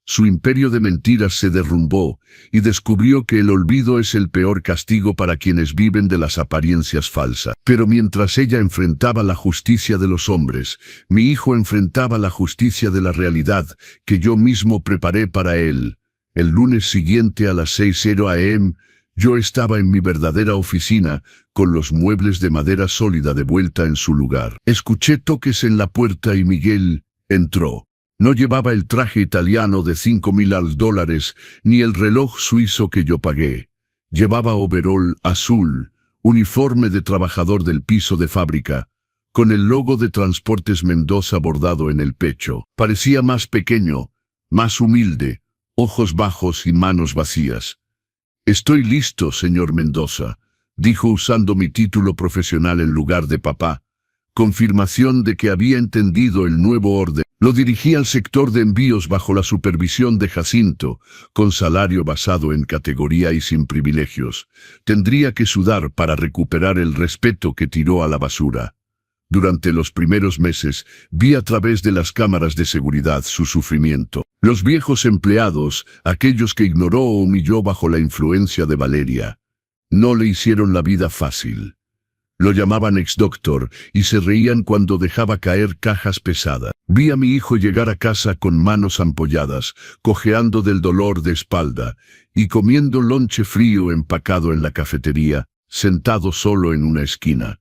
Su imperio de mentiras se derrumbó y descubrió que el olvido es el peor castigo para quienes viven de las apariencias falsas. Pero mientras ella enfrentaba la justicia de los hombres, mi hijo enfrentaba la justicia de la realidad que yo mismo preparé para él. El lunes siguiente a las 6:00 am, yo estaba en mi verdadera oficina, con los muebles de madera sólida de vuelta en su lugar. Escuché toques en la puerta y Miguel entró. No llevaba el traje italiano de $5,000 ni el reloj suizo que yo pagué. Llevaba overol azul, uniforme de trabajador del piso de fábrica, con el logo de Transportes Mendoza bordado en el pecho. Parecía más pequeño, más humilde, ojos bajos y manos vacías. «Estoy listo, señor Mendoza», dijo usando mi título profesional en lugar de papá, confirmación de que había entendido el nuevo orden. Lo dirigí al sector de envíos bajo la supervisión de Jacinto, con salario basado en categoría y sin privilegios. Tendría que sudar para recuperar el respeto que tiró a la basura. Durante los primeros meses, vi a través de las cámaras de seguridad su sufrimiento. Los viejos empleados, aquellos que ignoró o humilló bajo la influencia de Valeria, no le hicieron la vida fácil. Lo llamaban ex-doctor y se reían cuando dejaba caer cajas pesadas. Vi a mi hijo llegar a casa con manos ampolladas, cojeando del dolor de espalda, y comiendo lonche frío empacado en la cafetería, sentado solo en una esquina.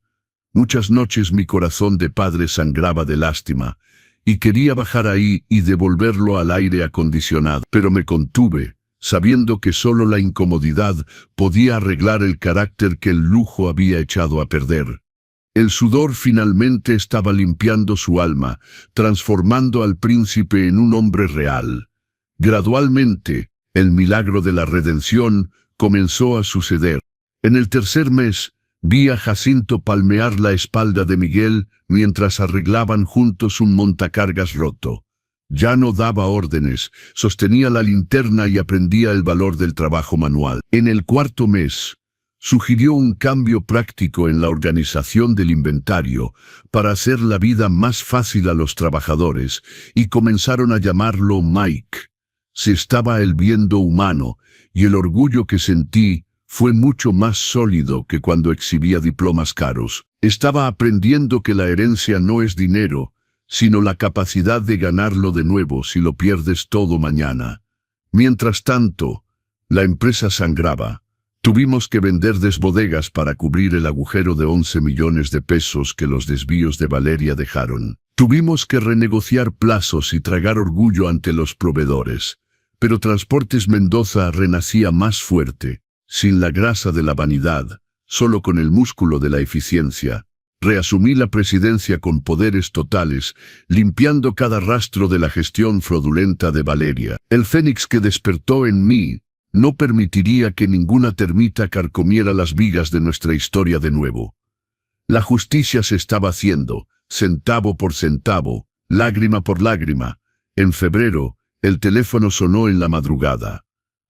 Muchas noches mi corazón de padre sangraba de lástima, y quería bajar ahí y devolverlo al aire acondicionado. Pero me contuve, sabiendo que solo la incomodidad podía arreglar el carácter que el lujo había echado a perder. El sudor finalmente estaba limpiando su alma, transformando al príncipe en un hombre real. Gradualmente, el milagro de la redención comenzó a suceder. En el tercer mes, vi a Jacinto palmear la espalda de Miguel mientras arreglaban juntos un montacargas roto. Ya no daba órdenes, sostenía la linterna y aprendía el valor del trabajo manual. En el cuarto mes, sugirió un cambio práctico en la organización del inventario para hacer la vida más fácil a los trabajadores y comenzaron a llamarlo Mike. Se estaba él viendo humano y el orgullo que sentí fue mucho más sólido que cuando exhibía diplomas caros. Estaba aprendiendo que la herencia no es dinero, sino la capacidad de ganarlo de nuevo si lo pierdes todo mañana. Mientras tanto, la empresa sangraba. Tuvimos que vender desbodegas para cubrir el agujero de 11 millones de pesos que los desvíos de Valeria dejaron. Tuvimos que renegociar plazos y tragar orgullo ante los proveedores. Pero Transportes Mendoza renacía más fuerte, sin la grasa de la vanidad, solo con el músculo de la eficiencia. Reasumí la presidencia con poderes totales, limpiando cada rastro de la gestión fraudulenta de Valeria. El fénix que despertó en mí No permitiría que ninguna termita carcomiera las vigas de nuestra historia de nuevo. La justicia se estaba haciendo, centavo por centavo, lágrima por lágrima. En febrero, el teléfono sonó en la madrugada.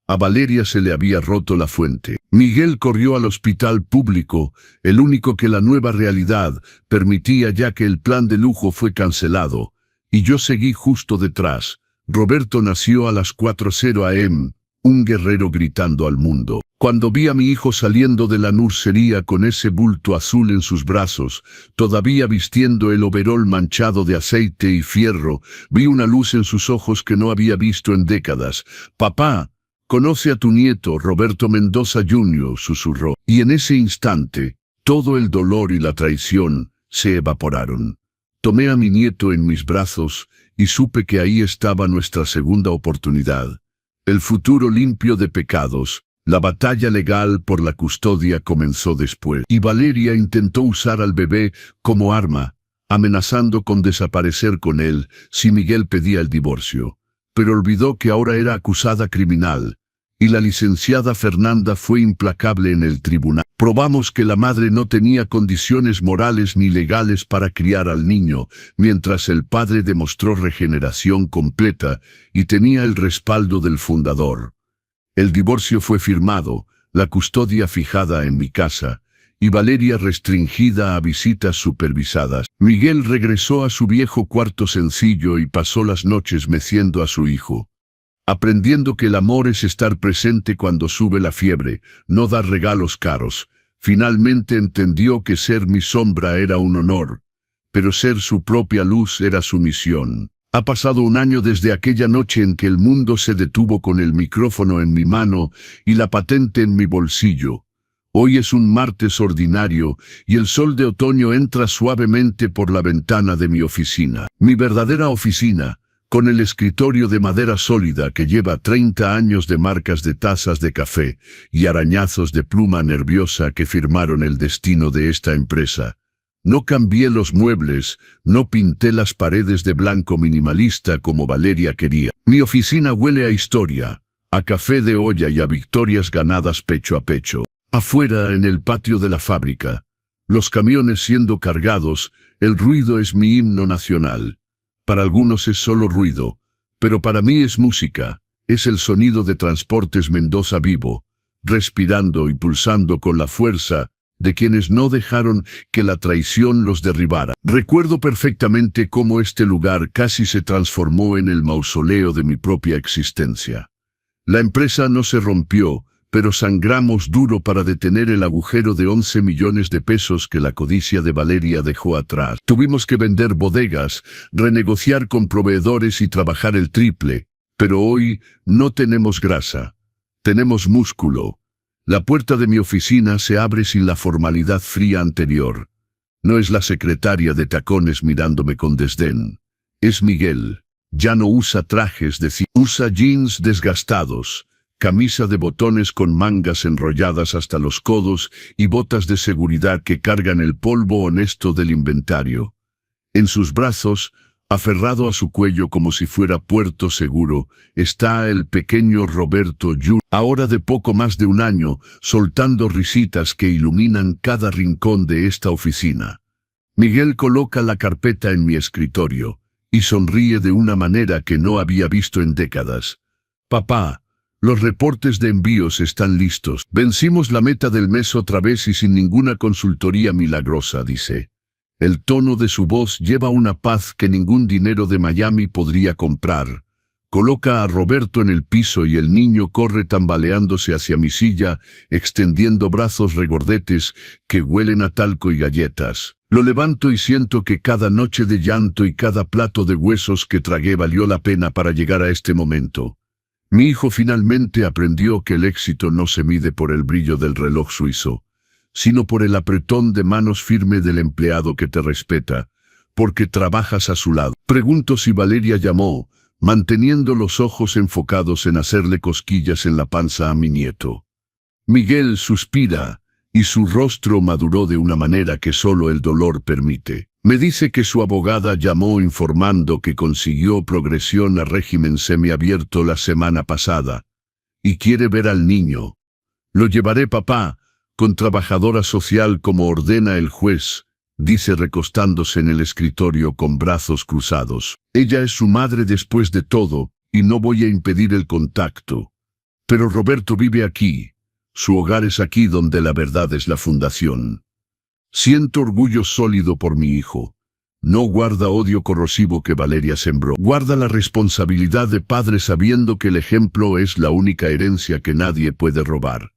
A Valeria se le había roto la fuente. Miguel corrió al hospital público, el único que la nueva realidad permitía, ya que el plan de lujo fue cancelado, y yo seguí justo detrás. Roberto nació a las 4:00 am, un guerrero gritando al mundo. Cuando vi a mi hijo saliendo de la nursería con ese bulto azul en sus brazos, todavía vistiendo el overol manchado de aceite y fierro, vi una luz en sus ojos que no había visto en décadas. «Papá, conoce a tu nieto, Roberto Mendoza Jr.», susurró. Y en ese instante, todo el dolor y la traición se evaporaron. Tomé a mi nieto en mis brazos y supe que ahí estaba nuestra segunda oportunidad. El futuro limpio de pecados. La batalla legal por la custodia comenzó después, y Valeria intentó usar al bebé como arma, amenazando con desaparecer con él si Miguel pedía el divorcio. Pero olvidó que ahora era acusada criminal, y la licenciada Fernanda fue implacable en el tribunal. Probamos que la madre no tenía condiciones morales ni legales para criar al niño, mientras el padre demostró regeneración completa y tenía el respaldo del fundador. El divorcio fue firmado, la custodia fijada en mi casa, y Valeria restringida a visitas supervisadas. Miguel regresó a su viejo cuarto sencillo y pasó las noches meciendo a su hijo, aprendiendo que el amor es estar presente cuando sube la fiebre, no dar regalos caros. Finalmente entendió que ser mi sombra era un honor, pero ser su propia luz era su misión. Ha pasado un año desde aquella noche en que el mundo se detuvo con el micrófono en mi mano y la patente en mi bolsillo. Hoy es un martes ordinario y el sol de otoño entra suavemente por la ventana de mi oficina. Mi verdadera oficina, con el escritorio de madera sólida que lleva 30 años de marcas de tazas de café y arañazos de pluma nerviosa que firmaron el destino de esta empresa. No cambié los muebles, no pinté las paredes de blanco minimalista como Valeria quería. Mi oficina huele a historia, a café de olla y a victorias ganadas pecho a pecho. Afuera, en el patio de la fábrica, los camiones siendo cargados, el ruido es mi himno nacional. Para algunos es solo ruido, pero para mí es música, es el sonido de Transportes Mendoza vivo, respirando y pulsando con la fuerza de quienes no dejaron que la traición los derribara. Recuerdo perfectamente cómo este lugar casi se transformó en el mausoleo de mi propia existencia. La empresa no se rompió, pero sangramos duro para detener el agujero de 11 millones de pesos que la codicia de Valeria dejó atrás. Tuvimos que vender bodegas, renegociar con proveedores y trabajar el triple, pero hoy no tenemos grasa, tenemos músculo. La puerta de mi oficina se abre sin la formalidad fría anterior. No es la secretaria de tacones mirándome con desdén. Es Miguel. Ya no usa trajes usa jeans desgastados, camisa de botones con mangas enrolladas hasta los codos y botas de seguridad que cargan el polvo honesto del inventario. En sus brazos, aferrado a su cuello como si fuera puerto seguro, está el pequeño Roberto Jr., ahora de poco más de un año, soltando risitas que iluminan cada rincón de esta oficina. Miguel coloca la carpeta en mi escritorio y sonríe de una manera que no había visto en décadas. «Papá, los reportes de envíos están listos. Vencimos la meta del mes otra vez y sin ninguna consultoría milagrosa», dice. El tono de su voz lleva una paz que ningún dinero de Miami podría comprar. Coloca a Roberto en el piso y el niño corre tambaleándose hacia mi silla, extendiendo brazos regordetes que huelen a talco y galletas. Lo levanto y siento que cada noche de llanto y cada plato de huesos que tragué valió la pena para llegar a este momento. Mi hijo finalmente aprendió que el éxito no se mide por el brillo del reloj suizo, sino por el apretón de manos firme del empleado que te respeta, porque trabajas a su lado. Pregunto si Valeria llamó, manteniendo los ojos enfocados en hacerle cosquillas en la panza a mi nieto. Miguel suspira, y su rostro maduró de una manera que solo el dolor permite. Me dice que su abogada llamó informando que consiguió progresión a régimen semiabierto la semana pasada, y quiere ver al niño. Lo llevaré, papá, con trabajadora social como ordena el juez, dice recostándose en el escritorio con brazos cruzados. Ella es su madre después de todo, y no voy a impedir el contacto. Pero Roberto vive aquí. Su hogar es aquí donde la verdad es la fundación. Siento orgullo sólido por mi hijo. No guarda odio corrosivo que Valeria sembró. Guarda la responsabilidad de padre sabiendo que el ejemplo es la única herencia que nadie puede robar.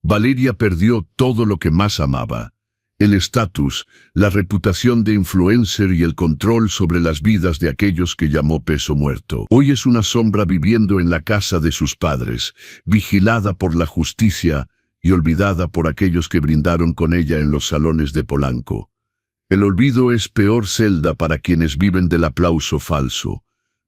Valeria perdió todo lo que más amaba. El estatus, la reputación de influencer y el control sobre las vidas de aquellos que llamó peso muerto. Hoy es una sombra viviendo en la casa de sus padres, vigilada por la justicia y olvidada por aquellos que brindaron con ella en los salones de Polanco. El olvido es peor celda para quienes viven del aplauso falso.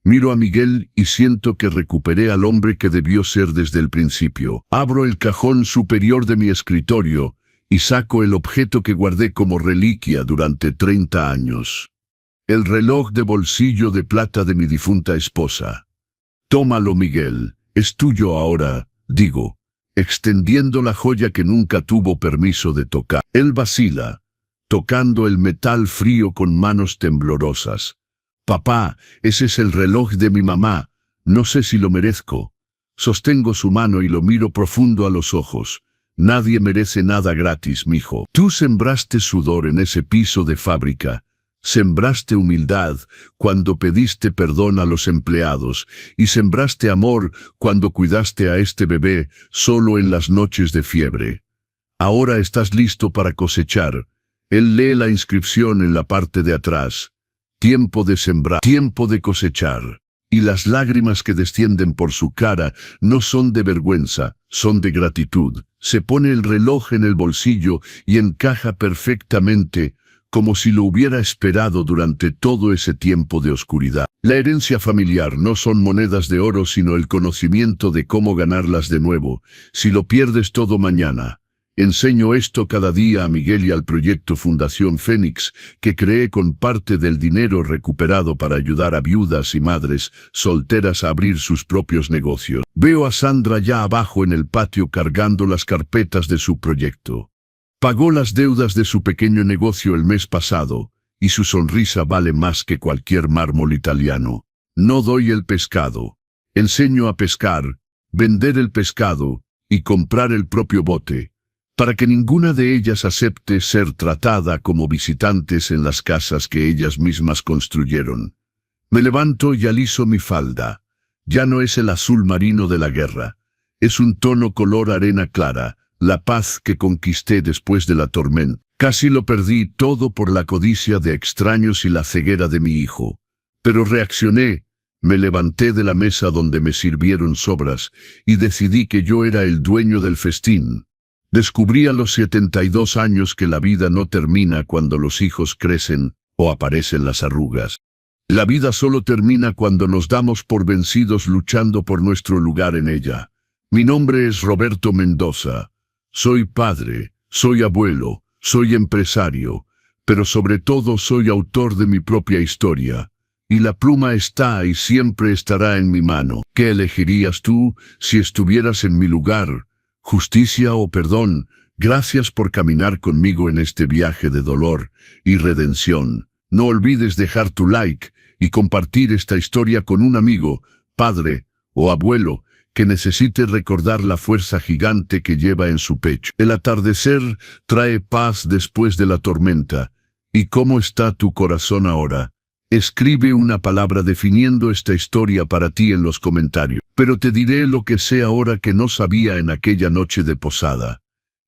Miro a Miguel y siento que recuperé al hombre que debió ser desde el principio. Abro el cajón superior de mi escritorio y saco el objeto que guardé como reliquia durante 30 años. El reloj de bolsillo de plata de mi difunta esposa. Tómalo, Miguel, es tuyo ahora, digo, extendiendo la joya que nunca tuvo permiso de tocar. Él vacila, tocando el metal frío con manos temblorosas. Papá, ese es el reloj de mi mamá, no sé si lo merezco. Sostengo su mano y lo miro profundo a los ojos. Nadie merece nada gratis, mijo. Tú sembraste sudor en ese piso de fábrica. Sembraste humildad cuando pediste perdón a los empleados y sembraste amor cuando cuidaste a este bebé solo en las noches de fiebre. Ahora estás listo para cosechar. Él lee la inscripción en la parte de atrás. Tiempo de sembrar, tiempo de cosechar. Y las lágrimas que descienden por su cara no son de vergüenza, son de gratitud. Se pone el reloj en el bolsillo y encaja perfectamente, como si lo hubiera esperado durante todo ese tiempo de oscuridad. La herencia familiar no son monedas de oro, sino el conocimiento de cómo ganarlas de nuevo, si lo pierdes todo mañana. Enseño esto cada día a Miguel y al proyecto Fundación Fénix, que creé con parte del dinero recuperado para ayudar a viudas y madres solteras a abrir sus propios negocios. Veo a Sandra ya abajo en el patio cargando las carpetas de su proyecto. Pagó las deudas de su pequeño negocio el mes pasado, y su sonrisa vale más que cualquier mármol italiano. No doy el pescado. Enseño a pescar, vender el pescado y comprar el propio bote, para que ninguna de ellas acepte ser tratada como visitantes en las casas que ellas mismas construyeron. Me levanto y aliso mi falda. Ya no es el azul marino de la guerra. Es un tono color arena clara, la paz que conquisté después de la tormenta. Casi lo perdí todo por la codicia de extraños y la ceguera de mi hijo. Pero reaccioné, me levanté de la mesa donde me sirvieron sobras y decidí que yo era el dueño del festín. Descubrí a los 72 años que la vida no termina cuando los hijos crecen o aparecen las arrugas. La vida solo termina cuando nos damos por vencidos luchando por nuestro lugar en ella. Mi nombre es Roberto Mendoza. Soy padre, soy abuelo, soy empresario, pero sobre todo soy autor de mi propia historia. Y la pluma está y siempre estará en mi mano. ¿Qué elegirías tú si estuvieras en mi lugar? Justicia o perdón. Gracias por caminar conmigo en este viaje de dolor y redención. No olvides dejar tu like y compartir esta historia con un amigo, padre o abuelo que necesite recordar la fuerza gigante que lleva en su pecho. El atardecer trae paz después de la tormenta. ¿Y cómo está tu corazón ahora? Escribe una palabra definiendo esta historia para ti en los comentarios. Pero te diré lo que sé ahora que no sabía en aquella noche de posada.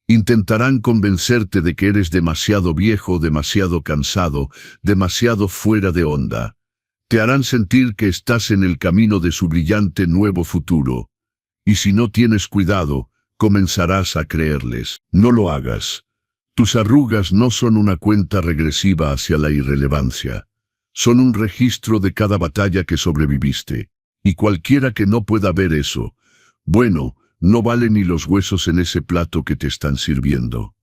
Intentarán convencerte de que eres demasiado viejo, demasiado cansado, demasiado fuera de onda. Te harán sentir que estás en el camino de su brillante nuevo futuro. Y si no tienes cuidado, comenzarás a creerles. No lo hagas. Tus arrugas no son una cuenta regresiva hacia la irrelevancia. Son un registro de cada batalla que sobreviviste. Y cualquiera que no pueda ver eso, bueno, no vale ni los huesos en ese plato que te están sirviendo.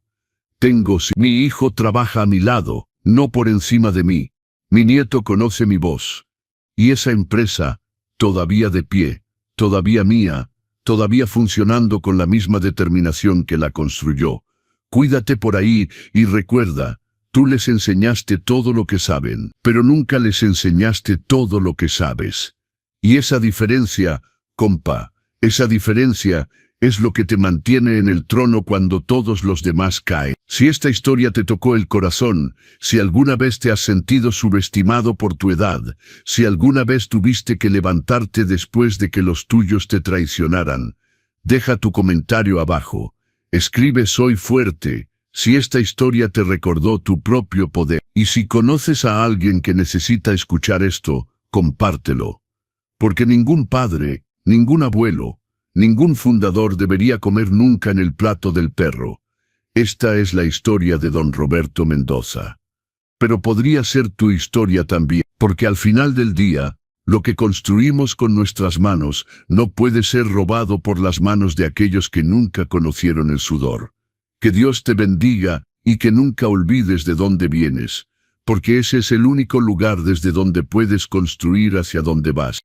Mi hijo trabaja a mi lado, no por encima de mí. Mi nieto conoce mi voz. Y esa empresa, todavía de pie, todavía mía, todavía funcionando con la misma determinación que la construyó. Cuídate por ahí y recuerda, tú les enseñaste todo lo que saben, pero nunca les enseñaste todo lo que sabes. Y esa diferencia, compa, esa diferencia es lo que te mantiene en el trono cuando todos los demás caen. Si esta historia te tocó el corazón, si alguna vez te has sentido subestimado por tu edad, si alguna vez tuviste que levantarte después de que los tuyos te traicionaran, deja tu comentario abajo. Escribe "Soy fuerte", si esta historia te recordó tu propio poder. Y si conoces a alguien que necesita escuchar esto, compártelo. Porque ningún padre, ningún abuelo, ningún fundador debería comer nunca en el plato del perro. Esta es la historia de don Roberto Mendoza. Pero podría ser tu historia también, porque al final del día, lo que construimos con nuestras manos no puede ser robado por las manos de aquellos que nunca conocieron el sudor. Que Dios te bendiga y que nunca olvides de dónde vienes, porque ese es el único lugar desde donde puedes construir hacia donde vas.